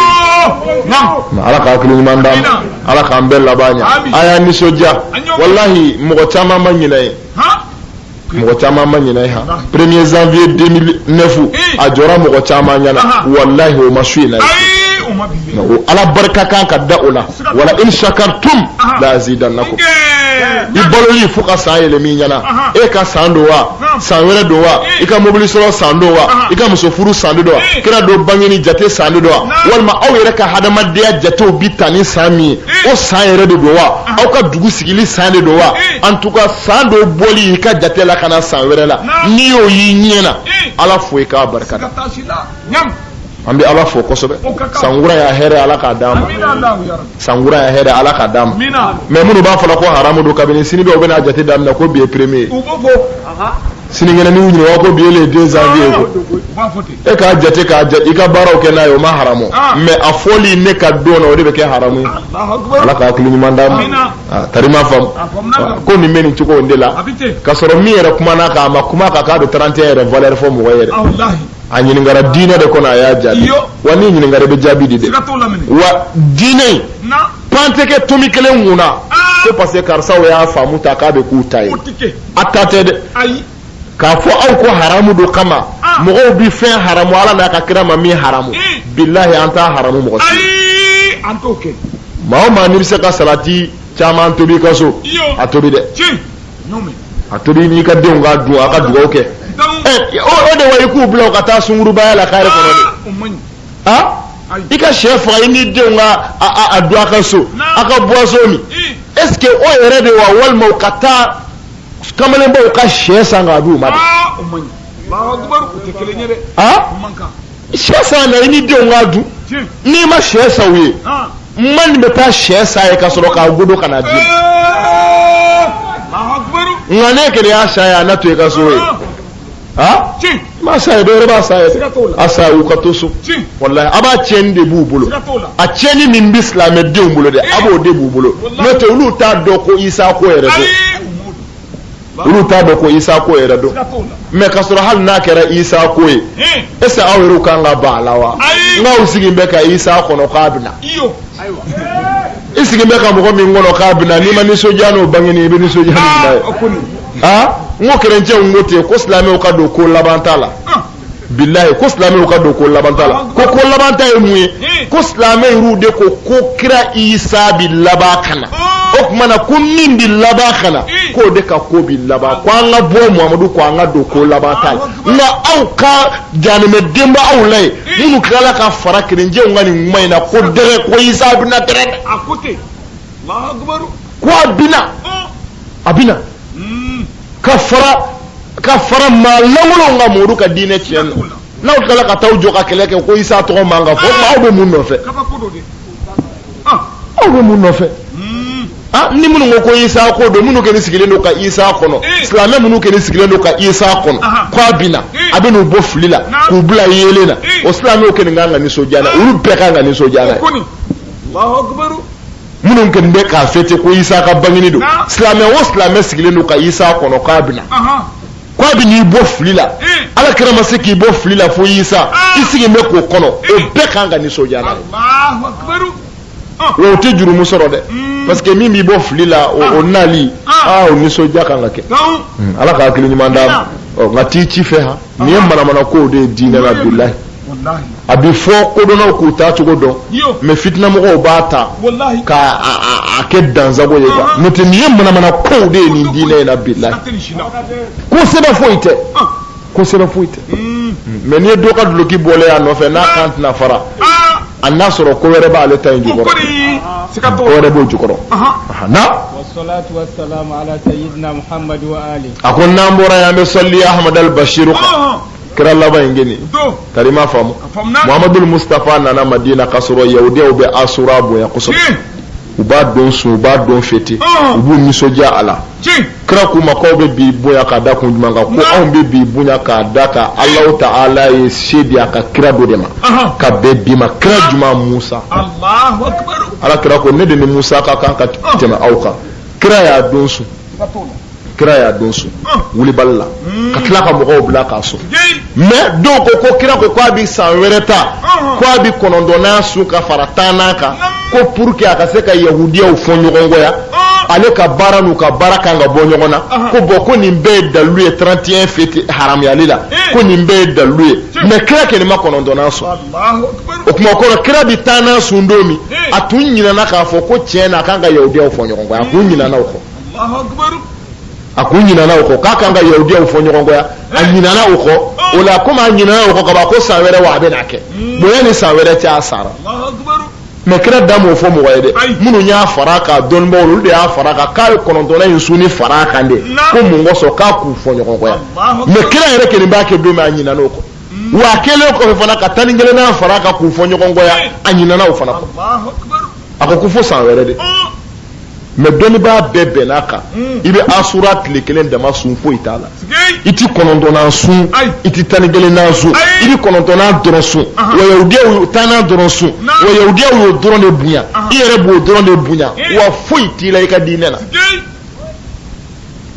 Ala ka hakili ɲuman d'an ma Ala k'an bɛɛ laban ɲɛ a y'a nisɔndiya walahi mɔgɔ caman ma ɲinɛ ye mɔgɔ caman ma ɲinɛ ye 1er janvier 2009 a jɔra mɔgɔ caman ɲɛna walahi o ma su in na ye ala barka kan ka da o la wala in shakartum la azidannakum i baloli fo ka san yele min ɲana e ka san do wa san wɛrɛ do wa i ka mobili sɔrɔ san do wa i ka muso furu san do wa kira do bangeni jate san do wa walima aw yɛrɛ ka hadamadenya jatew bi ta ni san min ye o san yɛrɛ de do wa aw ka dugu sigili san de do wa en tout cas san do bɔli i ka jate la ka na san wɛrɛ la n'i y'o y'i ɲɛ na ala fo i k'a barikada an bɛ ala fo kosɛbɛ sankura ya hɛrɛ ala k'a d'an ma sankura ya hɛrɛ ala k'a d'an ma mais minnu b'a fɔla ko haramu don kabini sini dɔw bɛna jate daminɛ ko bi ye premier sinikɛnɛ ni ɲininka ko bi ye le 2 janvier ko e k'a jate i ka baaraw kɛ n'a ye o ma haramu mais a fɔli ne ka don na o de bɛ kɛ haramu ye ala k'a hakili ɲuman d'an ma tari ma faamu ko nin bɛ nin cogo in de la k'a sɔrɔ min yɛrɛ kumana kan a ma kuma kan k'a bɛ 31 yɛrɛ valeur fɔ mɔgɔ yɛrɛ a ɲininkara diinɛ de kɔnɔ a y'a jaabi wa ni ɲininkara i bɛ jaabi di de wa diinɛ pan tɛ kɛ tomi kelen kun na ko parce que karisaw y'a faamu ta k'a bɛ k'u ta ye a ta tɛ dɛ k'a fɔ aw ko haramu do kama mɔgɔw bi fɛn haramu ala n'a ka kira ma min haramu bilahi an t'a haramu mɔgɔ si maa o maa n'i bɛ se ka salati caman tobi i ka so a tobi dɛ a tobi n'i ka denw k'a dun a ka dugawu kɛ o de wa i k'u bila u ka taa sungurubaya la kare kɔnɔ de i ka sɛ faga i n'i denw ka a dun a ka so a ka boisson min est ce que o yɛrɛ de wa walima u ka taa kamalenbaw ka sɛ san k'a d'u ma de sɛ san na i n'i denw k'a dun n'i ma sɛ san u ye man nin bɛ taa sɛ san ye ka sɔrɔ k'a godo ka na di nka ne kɛlɛ y'a sa ye a na to i ka so ye ma sa ye dɔ wɛrɛ b'a sa ye a sa u ka to so walahi a b'a tiɲɛni de b'u bolo a tiɲɛni min bɛ silamɛdenw bolo dɛ a b'o de b'u bolo n'o tɛ olu t'a dɔn ko Isa ko yɛrɛ don olu t'a dɔn ko Isa ko yɛrɛ don mais ka sɔrɔ hali n'a kɛra Isa ko ye est ce que aw yɛrɛw kan ka ban a la wa n'aw sigi bɛ ka Isa kɔnɔ k'a bɛ na i sigi bɛ ka mɔgɔ min kɔnɔ k'a bɛ na n'i ma nisɔndiya n'o bangeni i bɛ nisɔndiya n'o ye n ko kerencɛnw ko ten ko silamɛw ka don ko laban t'a la bilahi ko silamɛw ka don ko laban t'a la ko laban ta ye mun ye ko silamɛw de ko kira Isa bi laban ka na o tuma na ko min bi laban ka na k'o de ka ko bi laban ko an ka bɔ Muhamadu ko an ka don ko laban t'a la nka aw ka janɛmɛdenba aw la ye minnu tilala ka fara kerencɛnw ka nin kuma in na ko dɛgɛ ko Isa bɛ na dɛrɛ ko a bɛ na ka fara maa lankolonw ka mɔɔru ka diinɛ tiɲɛ na n'aw tilala ka taa jɔ ka kɛlɛ kɛ ko Isa tɔgɔ man kan fɔ aw bɛ mun nɔfɛ aw bɛ mun nɔfɛ ni minnu ko Isa ko don minnu kɛlen sigilen don ka Isa kɔnɔ silamɛ minnu kɛlen sigilen don ka Isa kɔnɔ k'a bɛ na a bɛ n'u bɔ fili la k'u bila yeelen na o silamɛw kɛlen kan ka nisɔndiya n'a ye olu bɛɛ kan ka nisɔndiya n'a ye minnu kɛlen bɛ k'a fêter ko Isa ka bangeni don silamɛ o silamɛ sigilen don ka Isa kɔnɔ k'a bɛ na k'a bɛ n'i bɔ fili la ala kira ma se k'i bɔ fili la fo Isa i sigi bɛ k'o kɔnɔ o bɛɛ kan ka nisɔndiya n'a ye wa o tɛ jurumu sɔrɔ dɛ parce que min b'i bɔ fili la o nali o nisɔndiya kan ka kɛ ala ka hakili ɲuman d'a ma nka t'i ci fɛ ha nin ye manamana kow de ye diinɛ la bilahi a bɛ fɔ kodɔnnaw k'u taa cogo dɔn mais fitinamɔgɔw b'a ta k'a kɛ dansago ye quoi n'o tɛ nin ye manamana kow de ye nin diinɛ in na bilahi kosɛbɛ foyi tɛ kosɛbɛ foyi tɛ mais n'i ye dɔ ka duloki bɔlen a nɔfɛ n'a kan tɛna fara a n'a sɔrɔ ko wɛrɛ b'ale ta in jukɔrɔ ko wɛrɛ b'o jukɔrɔ na wassalatu wassalamu ala sayyidina Muhammad wa ali a ko n'an bɔra yan an bɛ sɔli Ahmad al-Bashiru kan kira laban in geni tari ma faamu Muhammadul Mustafa nana Madina ka sɔrɔ yahudiyaw bɛ Asura bonya kosɛbɛ u b'a dɔn sun u b'a dɔn fêter u b'u nisɔndiya a la kira k'u ma k'aw bɛ bi bonya k'a da kun jumɛn kan ko anw bɛ bi bonya k'a da kan Alahu Ta'ala ye se di a ka kira dɔ de ma ka bɛn bi ma kira jumɛn Musa ala kira ko ne de ni Musa ka kan ka tɛmɛ aw kan kira y'a dɔn sun kira y'a don sun wuli bali la ka tila ka mɔgɔw bila k'a sun mais dɔw ko kira ko a bi san wɛrɛ ta ko a bi 9nan sun ka fara 10nan kan ko pour que a ka se ka yahudiyaw fɔ ɲɔgɔn kɔ ya ale ka baara n'u ka baara kan ka bɔ ɲɔgɔn na ko bon ko nin bɛɛ ye dalilu ye 31 fête haramuyali la ko nin bɛɛ ye dalilu ye mais kira kɛlen ma 9nan sun o kuma kɔrɔ kira bi 10nan sun don min a tun ɲinana k'a fɔ ko tiɲɛ na a kan ka yahudiyaw fɔ ɲɔgɔn kɔ a kun ɲinana o kɔ a kun ɲinana o kɔ k'a kan ka yahudiyaw fɔ ɲɔgɔn kɔ a ɲinana o kɔ o la komi a ɲinana o kɔ ka ban ko san wɛrɛ wa a bɛ n'a kɛ bonya ni san wɛrɛ cɛ a sara mais kira da m'o fɔ mɔgɔ ye dɛ minnu y'a fara kan dɔnnibaaw olu de y'a fara kan k'a ye 9nan in sun ni fara kan de ko mun kɔsɔn k'a k'u fɔ ɲɔgɔn kɔ mais kira yɛrɛ kelen b'a kɛ don min a ɲinana o kɔ wa a kɛlen kɔfɛ fana ka 11nan fara kan k'u fɔ ɲɔgɔn kɔ a ɲinana o fana kɔ a ko fo san wɛrɛ de mais dɔnnibaa bɛɛ bɛnn'a kan i bɛ asura tile kelen dama sun foyi t'a la i ti 9nan sun i ti 11nan sun i bi 9nan dɔrɔn sun wa yahudiyaw y'o 10nan dɔrɔn sun wa yahudiyaw y'o dɔrɔn de bonya i yɛrɛ b'o dɔrɔn de bonya wa foyi t'i la i ka diinɛ na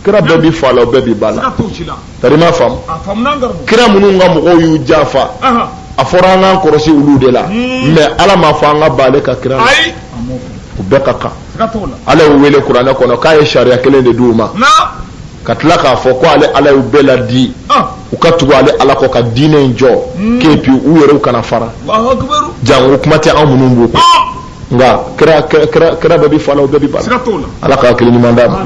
kira bɛɛ bi fa la o bɛɛ bi ba la tari ma faamu kira minnu ka mɔgɔw y'u janfa a fɔra an k'an kɔlɔsi olu de la mais ala m'a fɔ an ka ban ale ka kira la o bɛɛ ka kan ala y'u wele kuranɛ kɔnɔ k'a ye sariya kelen de d'u ma ka tila k'a fɔ ko ala y'u bɛɛ ladi u ka tugu ale ala kɔ ka diinɛ in jɔ k'e puis u yɛrɛw kana fara jango kuma tɛ an minnu b'u kɔ nka kira bɛɛ bi fa la o bɛɛ bi ba la ala ka hakili ɲuman d'a ma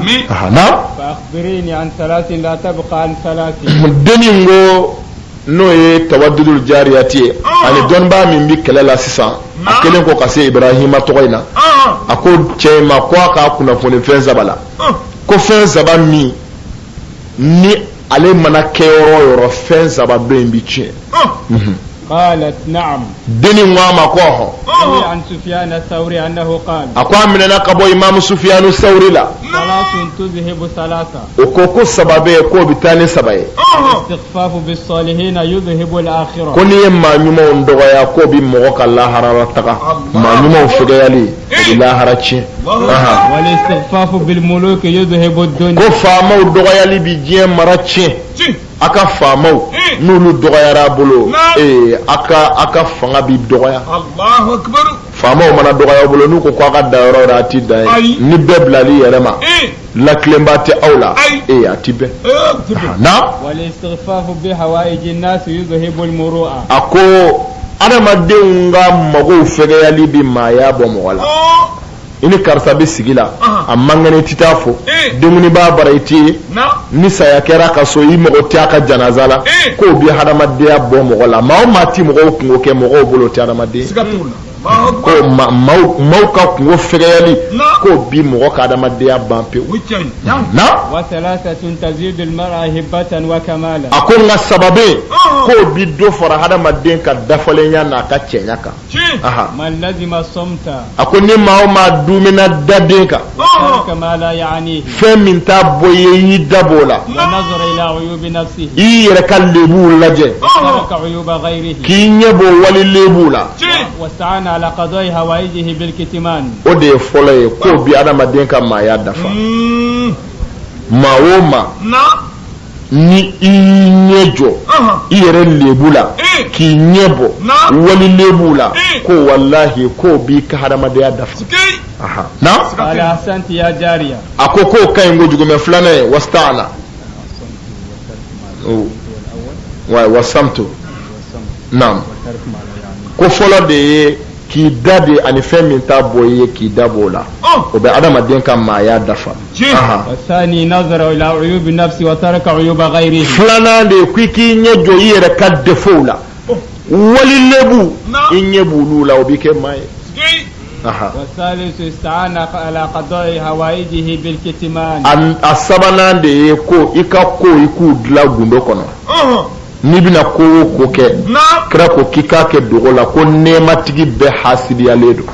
denni ko n'o ye tawaddudul jariyati ye ani dɔnnibaa min bi kɛlɛ la sisan a kelen ko ka se Ibrahima tɔgɔ in na a ko cɛ in ma ko a k'a kunnafoni fɛn saba la ko fɛn saba min ni ale mana kɛ yɔrɔ o yɔrɔ fɛn saba dɔ in bi tiɲɛ قالت نعم دني ما كوه عن سفيان الثوري أنه قال أقوى من أنا كبو إمام سفيان الثوري لا ثلاث تذهب ثلاثة وكوكو سببه كو بتاني سببه الاستخفاف بالصالحين يذهب الآخرة كوني ما نيمو ندوغا كو بموك الله هرارتك ما نيمو فغيالي الله هراتشي والاستخفاف بالملوك يذهب الدنيا كو فامو دوغيالي بيجي مراتشي aka faamaw n'olu dɔgɔyara bolo aka fanga bi dɔgɔya Allahu akbar faamaw mana dɔgɔya bolo n'u ko k'a ka da yɔrɔ la a ti da ye ni bɛɛ bilali yɛrɛ ma lakilenba tɛ aw la a ti bɛn na wal-istighfafu bi hawaiji an-nas yuzhibu al-muru'a a ko adamadenw ka magow fɛgɛyali bi maaya bɔ mɔgɔ la i ni karisa bɛ sigi la a man kɛnɛ i tɛ taa fo dumuni b'a bara i tɛ ye ni saya kɛra ka so i mago tɛ a ka janaza la k'o bi hadamadenya bɔ mɔgɔ la maa o maa ti mɔgɔw kungo kɛ mɔgɔw bolo tɛ hadamaden ko maaw ka kungo fɛgɛyali k'o bi mɔgɔ ka hadamadenya ban pewu na wa thalathatun tazidu al-mar'a hibatan wa kamala a ko nka sababu k'o bi dɔ fara hadamaden ka dafalenya n'a ka cɛɲa kan man lazima somta a ko ni maa o maa dumina daden kan kama la ya'ni fɛn min t'a bɔ i ye y'i dabɔ la wa nazara ila uyubi nafsihi i yɛrɛ ka lebuw lajɛ taraka uyuba ghayrihi k'i ɲɛ bɔ wali lebuw la wasta'ana ala qada'i hawaijihi bil kitman o de ye fɔlɔ ye k'o bi adamaden ka maaya dafa maa o maa ni i ɲɛ jɔ i yɛrɛ lebu la k'i ɲɛ bɔ wali lebu la ko wallahi k'o b'i ka hadamadenya dafa na ala ahsanti ya jariya a ko k'o ka ɲi kojugu mɛ filanan ye wasta'ana wasamtu naam ko fɔlɔ de ye k'i da de ani fɛn min t'a bɔ i ye k'i da b'o la o bɛ adamaden ka maaya dafa wasani nazara ila uyubi nafsi wa taraka uyuba ghayrihi filanan de k'i ɲɛ jɔ i yɛrɛ ka defew la wali lebu i ɲɛ b'olu la o b'i kɛ maa ye والثالث استعان على قضاء هوائجه بالكتمان a sabanan de ye ko i ka ko i k'u dilan gundo kɔnɔ n'i bɛna ko o ko kɛ kira ko k'i k'a kɛ dogo la ko nɛɛmatigi bɛɛ hasidiyalen don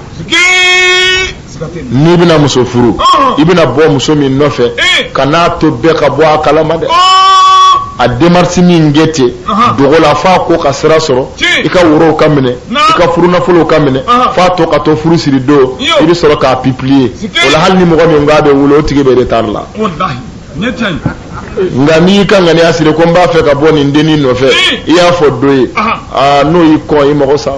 n'i bɛna muso furu i bɛna bɔ muso min nɔfɛ ka n'a to bɛɛ ka bɔ a kalama dɛ a démarche min kɛ ten dogo la f'a ko ka sira sɔrɔ i ka worow ka minɛ i ka furunafolow ka minɛ f'a to ka to furu siri don i bɛ sɔrɔ k'a publier o la hali ni mɔgɔ min k'a bɛ wolo o tigi bɛ retard la ngani kan ngani asire ko mba fe ka boni ndeni no fe iya fo doye no yi ko yi mo sa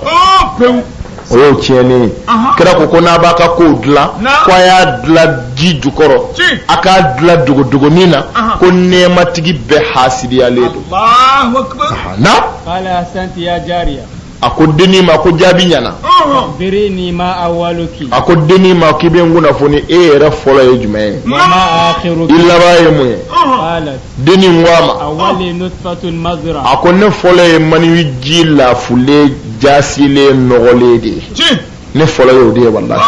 o yo tieni kira ko na ba ka ko dla ko ya dla ji jukoro aka dla dugo nina ko nema tigi be hasidi aledo Allahu akbar na qala ahsanti ya jariya ako deni ma ko jabi nyana birini ma awaluki ako deni ma kibe nguna foni era fola e jume wa ma akhiruki illa ba yemu qalat deni ngwama awali nutfatun mazra ako ne fola e mani wiji la fule jasile nogole de ne fola yo de wallahi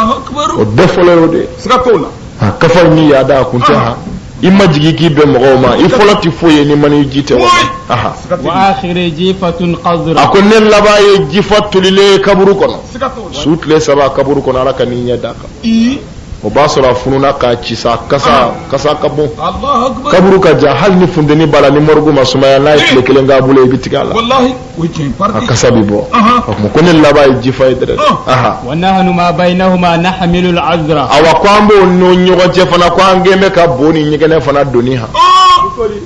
o de fola yo de sikatola kafa ni ya da kunta ha imma jigi ki be mo ma il faut lati foye ni mani jite wallahi wa akhiri jifatun qazra ako ne laba ye jifatu lile kaburu kono sutle saba kaburu kono ala kan ni daka o basura fununa ka cisa kasa kabon Allahu akbar kaburu ka ja hal ni fundeni bala ni morgu masumaya na ile kelenga bule bitikala wallahi wajin parti kasabi bo mo ko ne laba ye jifa idre wa nahnu ma bainahuma nahmilu al-azra awa kwambo no nyogo je fana kwa ngeme ka boni nyegene fana doni ha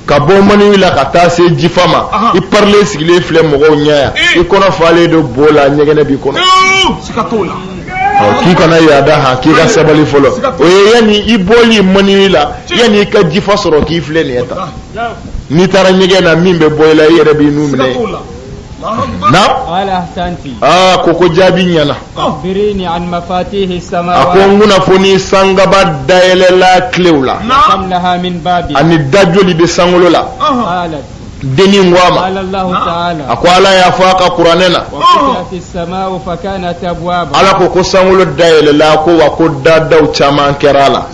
ka bo mani wila ka ta se jifama I parler sigile fle mo go nya I kono fale do bola nyegene bi kono sikatola ki kana yada ha ki ka sabali folo o yani I boli mani wila yani ka jifa soro ki fle ne ta ni tara nyegena mimbe boyla yere bi numne na ala ahsanti koko jabi nyana birini an mafatihi samawati ako nguna foni sanga badda la klewla kam laha min babi ani dajoli be sangolo la qalat deni ngwama qala Allah ta'ala ako ala ya faqa qur'anena wa futihatis samau fa kanat abwaba ala ko sangolo dayele la ko wa ko dadaw chama kerala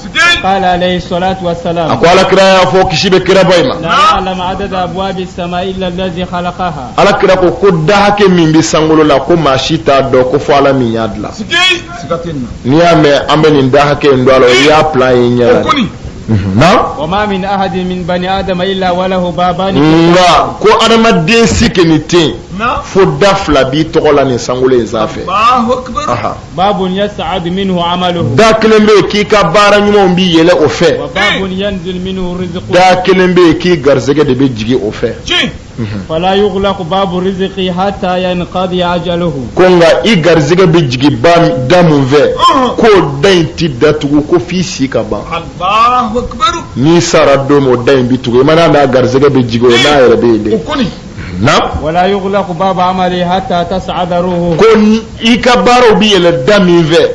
qala alayhi salatu wassalam ako ala kira ya fo kishibe kira bayma la ya'lam adada abwabis samai illa allazi khalaqaha ala kira ko dahake min bi sangolo la ko mashita do ko fala min yadla sikatenna ni ame ameni dahake ndwalo ya plan yinya na wama min ahadin min bani adam illa walahu babani nga ko adama den sikeni ten fo dafla bi togola ni sangolo zafe Allahu akbar babun yas'ad minhu amaluhu da kelembe ki ka bara nyumo bi yele o fe wa babun yanzil minhu rizquhu da kelembe ki garzege de be jigi o fe fala yughlaq babu rizqi hatta yanqadi ajaluhu konga I garzege be jigi bam damun ve ko dainti datugo ko fisi ka ba Allahu akbar ni sara do mo dain bitugo mana na garzege be jigo na yere be de na wala yughlaq babu amali hatta tas'ada ruhu ko I ka baro bi yele damin ve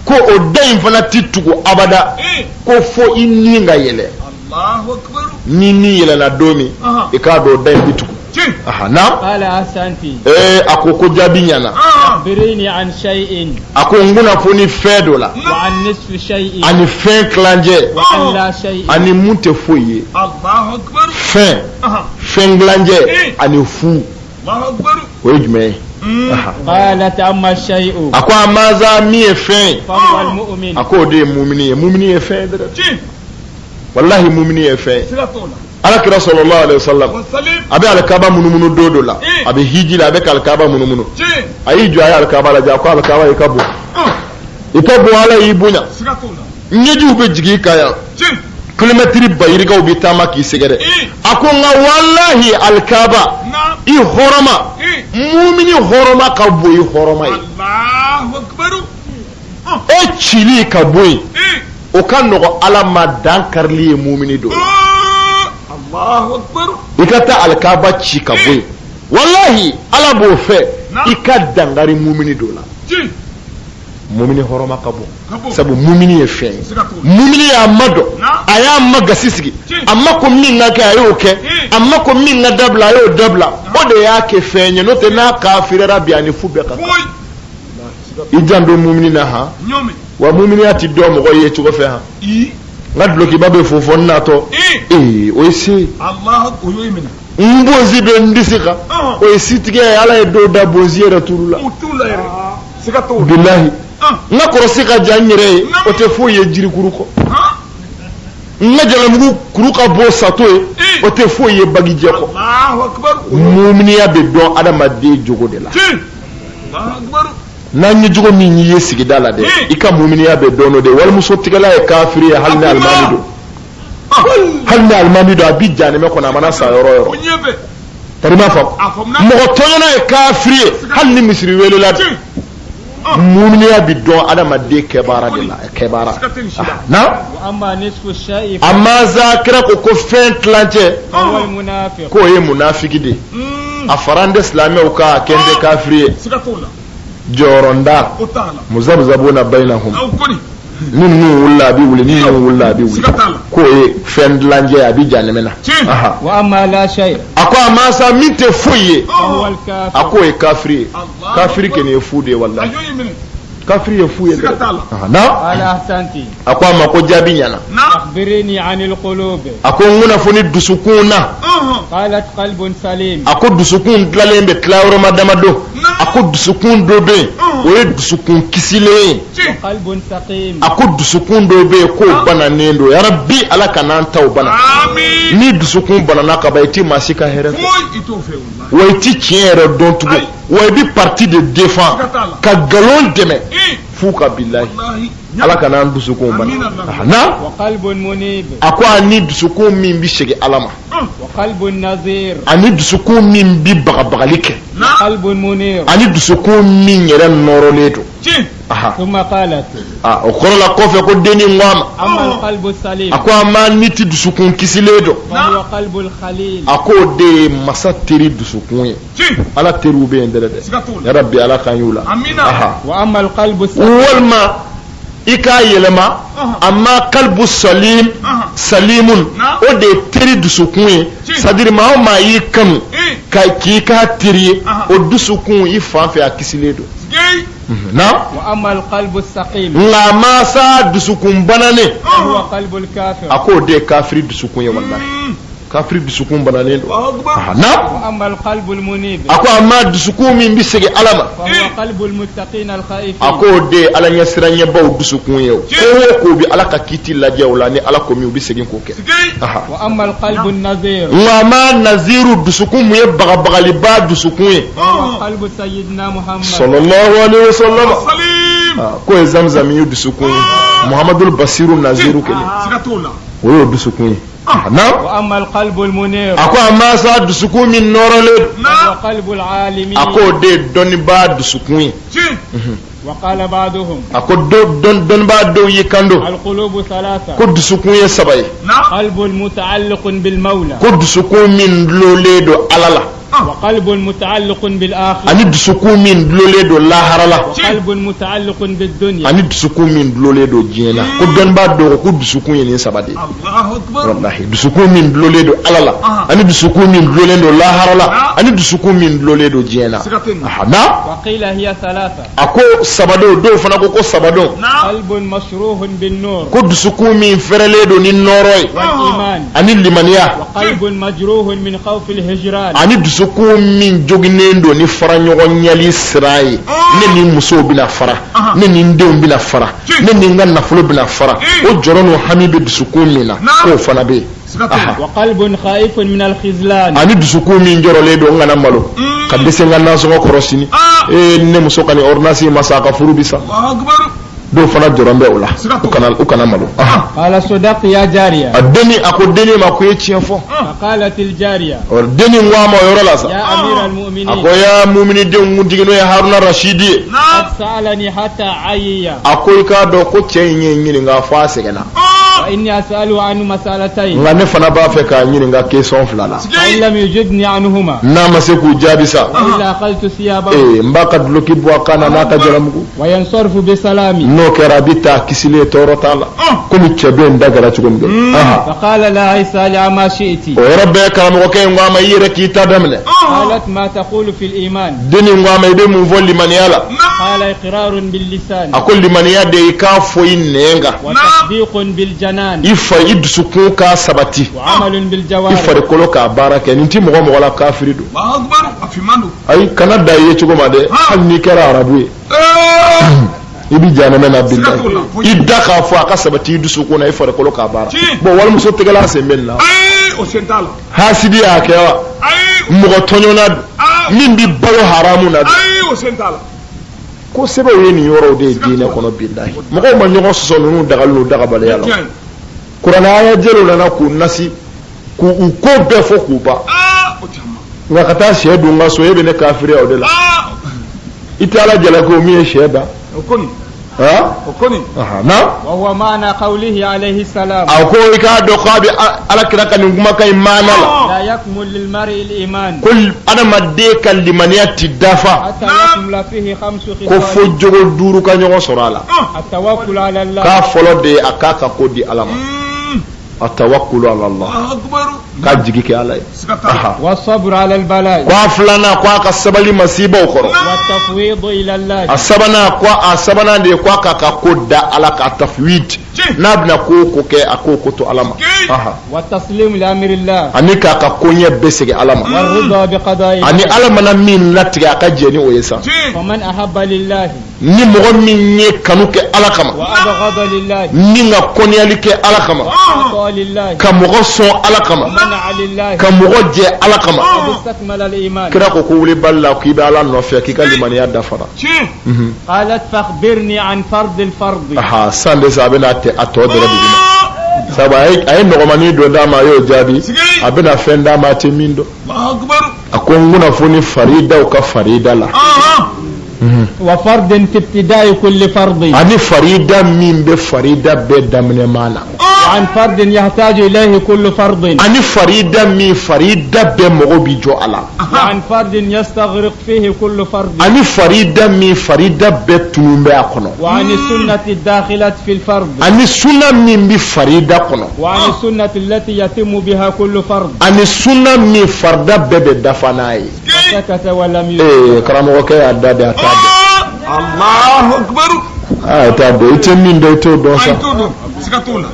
ko o dain fana titugo abada ko fo inni nga yele Allahu akbar ni yele na domi e ka do dain bitugo na qala ahsanti akoko jabi nyana birini an shay'in ako nguna foni fedo la wa an nisfi shay'in ani fin klanje wa an la shay'in ani munte foye Allahu akbar fin klanje ani fu Allahu akbar wejme qalat amma shay'u ako amaza mi e fin fa huwa al mu'min ako de mu'mini e fin de wallahi mu'mini e fin sikatola ala kira sallallahu alaihi wasallam abe alkaba munumunu dodo la abe hiji la abe alkaba munumunu ayi jo ayi alkaba la ja ko alkaba ikabu ala yibunya nyeji ube jigi kaya kilometri bayirga ubi tama ki segere akonga wallahi alkaba I horoma mu'mini horoma ka boyi horoma Allahu akbar o chili ka boyi o kan no ala ma dan karli mu'mini do Allahu akbar ikata alkaba ci ka boyi wallahi ala bo fe ika dangari mu'mini do la mu'mini horoma ka bo sabu mu'mini e fe mu'mini ya mado aya maga sisigi amma ko min na ka ayo ke amma ko min na dabla ayo dabla o de ya ke fenye no te na kafira biani fube ka ijando mu'mini na ha wa mu'mini ati do mo ko ye ci ko fe ha ngadlo ki babe fofo na to o isi Allah oyoyimina mbozi be ndisika o isi tige ala e do da bozi era turula utula yere sikato billahi na korosika janyere o te fo ye jiri kuruko na jala mugu kuruka bo sato o te fo ye bagi jeko Allahu akbar mu'mini ya be don adama de jogo de la Allahu akbar na nyi jogo mi nyi yesigi dala de ika mu'mini ya be dono de wal muso tigala e kafiri ya halna almani do hali ni alimami do a bi janɛmɛ kɔnɔ a mana sa yɔrɔ o yɔrɔ ɲɛ bɛ tari ma fɔ a faamuya mɔgɔ tɔɲɔna ye kafiri ye hali ni misiri welela bi muminiya bi dɔn adamaden kɛbaara de la kɛbaara siga tɛ nin si la na وأما نصف الشيء amma za kira ko fɛn tilancɛ فهو المنافق k'o ye munafiki de a fara n de silamɛw ka kɛ n tɛ kafiri ye siga t'o la jɔyɔrɔnda o t'a la muzabzabuna bainahum aw kɔni ni ninnu wulila a bi wuli ni ninnu wulila a bi wuli siga t'a la k'o ye fɛn dilancɛ a bi janɛmɛ na tiɲɛ aha وأما لا شيء a ko a ma sa min tɛ foyi ye فهو a الكافر k'o ye kafiri ye Allah kafiri kɛ nin ye fu de ye a wallahi y'o ye minɛ kafiri ye fu ye siga dɛ t'a la aha na قال أحسنت a ko a ma ko jaabi ɲɛna na أخبرني عن القلوب a ko n kunnafoni dusukun na قالت قلب سليم a ko dusukun dilanlen bɛ tila yɔrɔma damadɔ a ko dusukun dɔ bɛ yen o ye dusukun kisilen ye tiɲɛ قلب سقيم a ko dusukun dɔ bɛ yen k'o bananen don yarabi ala ka n'an taw bana ami ni dusukun banana ka ban i ti maa si ka hɛrɛ fɛ foyi i t'o fɛ walahi wa i ti tiɲɛ yɛrɛ dɔn tugun wa i bi parti de défend ka nkalon dɛmɛ f'u ka bilahi wallahi ala ka n'an dusukun bana Amina. na وقلب منيب a ko a ni dusukun min bi segin ala ma وقلب نظير ani dusukun min bi bagabagali kɛ na قلب منير ani dusukun min yɛrɛ nɔrɔlen don tiɲɛ aha ثم قالت o kɔrɔ la kɔfɛ ko denni n ko a ma أما القلب السليم a ko a ma ni ti dusukun kisilen don فهو قلب الخليل a k'o de ye masa teri dusukun ye tiɲɛ ala teriw bɛ yen dɛ dɛ siga t'o la yarabi ala kan y'u la amina aha وأما القلب السليم walima i k'a yɛlɛma amma kalbu salim salimun o de ye teri dusukun ye sadiri maa o maa y'i kanu ka k'i k'a teri ye o dusukun i fan fɛ a kisilen don sigei na وأما القلب السقيم nka masa dusukun bananen فهو قلب الكافر a k'o de ye kafiri dusukun ye wallahi kafiri dusukun bananen don Allahu akbar na وأما القلب المنيب a ko amma dusukun min bi segin ala ma فهو قلب المتقين a الخائفين k'o de ye ala ɲɛsiranɲɛbaw dusukun ye o ko o ko bi ala ka kiiti lajɛ o la ni ala ko min u bi segin k'o kɛ sigei aha وأما القلب النذير nka ma naziru dusukun mun ye bagabagaliba dusukun ye فهو قلب سيدنا محمد sallallahu alaihi wasallam salim ko ye zamzam ye dusukun ye muhammadul basiru naziru kelen siga t'o la o y'o dusukun ye na وأما القلب المنير a ko a ma sa dusukun min nɔrɔlen فهو na قلب العالمين a k'o de ye dɔnnibaa dusukun ye tiɲɛ وقال بعضهم a ko dɔnnibaa dɔw y'i kan don القلوب ثلاثة ko dusukun ye saba ye na قلب متعلق بالمولى ko dusukun min dulonlen don ala la وقلب متعلق بالآخرة ani dusukun min dulonlen don lahara la وقلب متعلق بالدنيا ani dusukun min dulonlen don diɲɛ la ko dɔnnibaa dɔw ko dusukun ye nin saba de ye Allahu akbar wallahi dusukun min dulonlen don ala la ani dusukun min dulonlen don lahara la ani dusukun min dulonlen don diɲɛ la siga tɛ nin aha na وقيل هي ثلاثة a ko sabadon dɔw fana ko sabadon na قلب مشروح بالنور ko dusukun min fɛrɛlen don ni nɔrɔ ye والإيمان ani limaniya وقلب مجروح من خوف الهجران ani dusukun min joginen don ni fara ɲɔgɔn ɲɛli sira ye ne ni musow bɛna fara ne ni n denw bɛna fara ne ni n ka nafolo bɛna fara o jɔrɔ n'o hami bɛ dusukun min na k'o fana bɛ yen siga t'o la وقلب خائف من الخذلان ani dusukun min jɔrɔlen don n kana malo ka dɛsɛ n ka nasɔngɔ kɔrɔ sini ne muso ka ni ordonnance ma sa a ka furu bi sa Allahu akbar dɔw fana jɔrɔn bɛ o la u kana malo قال صدقت يا جارية a denni a ko denni ma ko i ye tiɲɛ fɔ فقالت الجارية denni n ko a ma o yɔrɔ la sa يا أمير a المؤمنين ko ya muminidenw kuntigi n'o ye haruna rasidi ye na قد سألني حتى عيي a ko i k'a dɔn ko cɛ in ye n ɲininka fɔ a sɛgɛnna وإني أسأله عن مسألتين nka ne fana b'a fɛ k'a ɲininka question fila la فإن لم يجبني عنهما n'a ma se k'u jaabi sa وإلا أخذت ثيابه n b'a ka duloki bɔ a kan na n'a ka jalamugu وينصرف بسلامي n'o kɛra a bi taa kisilen tɔɔrɔ t'a la komi cɛ dɔ in da kɛra cogo min kɛ فقال لا اسأل عما شئت o yɔrɔ bɛɛ karamɔgɔkɛ in ko a ma i yɛrɛ k'i ta daminɛ قالت ما تقول في الإيمان denni ko a ma i bɛ mun fɔ limaniya la قال إقرار باللسان a ko limaniya de i k'a fɔ i nɛn kan وتصديق بالجنان i fa i dusukun k'a sabati وعمل i بالجوارح farikolo k'a baara kɛ nin ti mɔgɔ la kafiri don Allahu akbar a fiman don ayi kana da i ye cogo ma dɛ hali n'i kɛra arabu ye i bi janɛmɛ na billahi i da k'a fɔ a ka sabati i dusukun na i farikolo k'a baara bon walimuso tɛgɛla sen bɛ nin na ayi o sen t'a la hasidi y'a kɛ wa ayi mɔgɔ tɔɲɔna don min bi balo haramu na don ayi o sen t'a la ko sɛbɛw ye nin yɔrɔw de ye diinɛ kɔnɔ billahi mɔgɔw ma ɲɔgɔn sɔsɔ ninnu dagalen don dagabaliya la Qur'an aya jelo nana ku nasi ku ko be fo ku ba o tama nga kata shedu nga so yebe ne kafiri o de la itala jala ko mi sheda o koni ha o koni na وهو معنى قوله عليه السلام ako ika do qabi ala kira kan nguma kay manala لا يكمل للمرء الإيمان kul ana madde kallimaniyati dafa حتى يكمل فيه خمس ko fo خصال jogo duru ka nyogo sorala التوكل على الله ka folo de akaka ko di alama atawakkulu ala Allah akbaru ka jigi ke ala sikata والصبر على البلاء kwa fulana kwa ka sabali masiba okoro والتفويض إلى الله asabana de kwa ka ko da ala ka tafwid nabna ko ke akoko to alama والتسليم لأمر الله ani ka konye besege alama والرضا بقضاء ani الله alama na min latiga ka jeni o yesa ومن أحب لله ni mogo min ye kanu ke ala kama وأبغض لله ni nga konyali ke ala kama وأعطى لله ka mogo son ala kama ومنع لله ka mogo je ala kama قد استكمل الإيمان kira ko ko wuli balla ko ibe ala no fe ki kalimaniya dafara قالت فاخبرني عن فرض الفرض sande sabena te atodere bigina saba ay no mani do dama yo jabi abena fenda ma te mindo akbaru akonguna funi farida o ka farida la وفرض في ابتداء كل فرض ani farida min be farida be damne mana وعن فرض يحتاج إليه كل فرض ani farida min farida be mogo bi jo ala وعن فرض يستغرق فيه كل فرض ani farida min farida be tumbe akono وعن السنة الداخلة في الفرض ani sunna min bi farida kono وعن السنة التي يتم بها كل فرض ani sunna min farda be be dafanayi سكت ولم يجب karamo ke adda de atade Allahu akbaru atade ite min do to do sa ay todo sikatola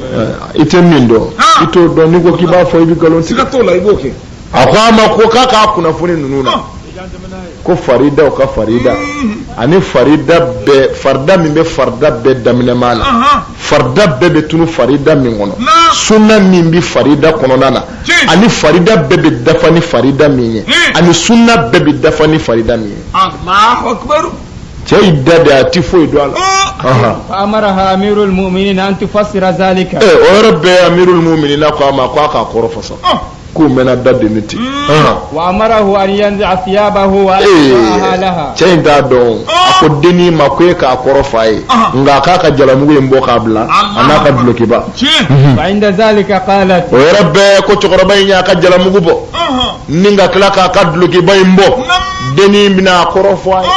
ite min do ito do ni ko kiba fo ibi galon sikatola iboke akwama ko kaka kuna funi nununa ko farida o ka farida ani farida be farda min be farda be damine mana farda be be tunu farida min gono sunna min bi farida kono nana ani farida be be dafani farida min ye ani sunna be be dafani farida min ye Allahu akbaru cey dade ati fo do ala فأمرها أمير المؤمنين أن تفسر ذلك o rabbe amirul mu'minin ko ma ko aka korofasa ko mena dade niti وأمره أن ينزع ثيابه ويقطعها لها cey da don ako deni ma ko ka korofaye nga ka jalamugo mbo kabla anaka bloki ba وعند ذلك قالت o rabbe ko chokoroba nya ka jalamugo bo ninga kala ka bloki ba mbo deni bina korofaye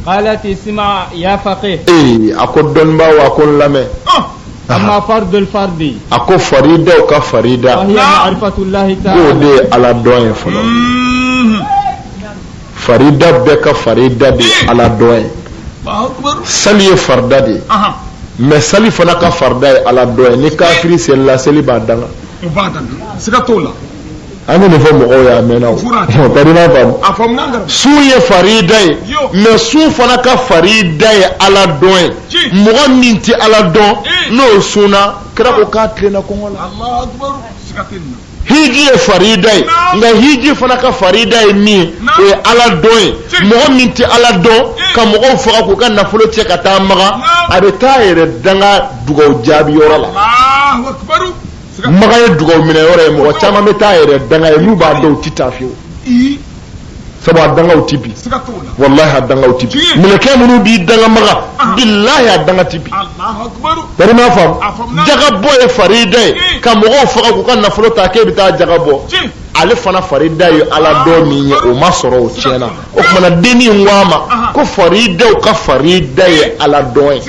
قالت اسمع يا فقيه ako don ba wa kon lame أما فرض الفرد ako farida o ka farida وهي معرفة الله تعالى gode ala doyen folo farida be ka farida de ala doyen Allahu akbaru sali ye farda de mais sali fana ka farda ye ala doyen ni kafiri seli seli ba danga ubadan sikatola ani ne fo mɔgɔw y'a mɛnna o kadi n'a faamu afam nangara su ye farida ye mais su fana ka farida ye ala dɔn ye mɔgɔ min tɛ ala dɔn n'o sunna kira ko k'a tilenna kɔngɔ la Allahu akbaru sikatenna hiji ye farida ye nka hiji fana ka farida ye min ye o ye ala dɔn ye mɔgɔ min tɛ ala dɔn ka mɔgɔw faga k'u ka nafolo cɛ ka taa maga a bɛ taa yɛrɛ danga dugawu jaabi yɔrɔ la Allahu akbaru maga ye dugawu minɛ yɔrɔ ye mɔgɔ caman bɛ taa yɛrɛ danga ye n'u b'a dɔn u ti taa fiyewu sabu a dangaw ti bi sikatola wallahi a dangaw ti bi mɛlɛkɛ minnu b'i danga maga billahi a danga ti bi Allahu akbaru bari m'a faamu jagabɔ ye farida ye ka mɔgɔw faga k'u ka nafolo ta k'e bɛ taa jagabɔ ale fana farida ye ala dɔ min ye o ma sɔrɔ o tiɲɛna o tumana denni in ko a ma ko faridaw ka farida ye ala dɔn ye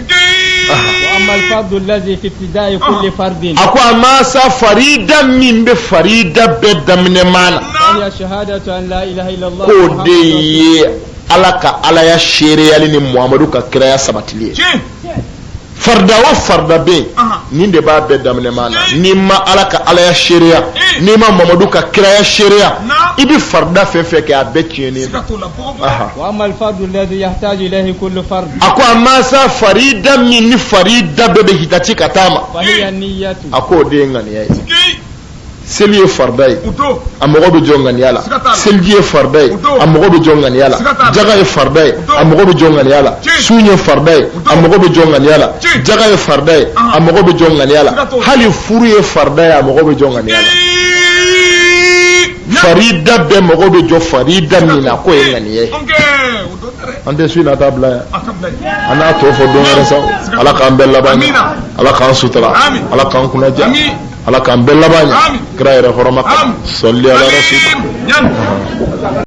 وأما الفرض الذي في ابتداء كل فرد a ko a ma sa farida min bɛ farida bɛɛ daminɛ maana وهي شهادة أن لا إله إلا الله k'o de ye ala ka alaya seereyali ni muhamadu ka kiraya sabatili ye farda o farda bɛ yen nin de b'a bɛɛ daminɛ maana n'i ma ala ka alaya seereya n'i ma muhamadu ka kiraya seereya i bɛ farda fɛn fɛn kɛ a bɛɛ tiɲɛnen sikatola وأما الفرض الذي يحتاج إليه كل فرد a ko a ma sa farida min ni farida bɛɛ bɛ hitati ka taa ma وهي النية a ko o de ye ŋaniya ye seli ye farda ye uto a mago bɛ jɔ ŋaniya la seliji ye farda ye a mago bɛ jɔ ŋaniya la jaga ye farda ye a mago bɛ jɔ ŋaniya la sun ye farda ye a mago bɛ jɔ ŋaniya la jaga ye farda ye a mago bɛ jɔ ŋaniya la hali furu ye farda ye a mago bɛ jɔ ŋaniya la farida bɛɛ mago bɛ jɔ farida min na k'o ye ŋaniya ye an tɛ su in na taa bila yan an n'a tɔ fɔ don wɛrɛ sa ala k'an bɛɛ laban ɲɛ ala k'an sutura ala k'an kunnaja ala k'an bɛɛ laban ɲɛ kira yɛrɛ hɔrɔma kan sɔli ala rasul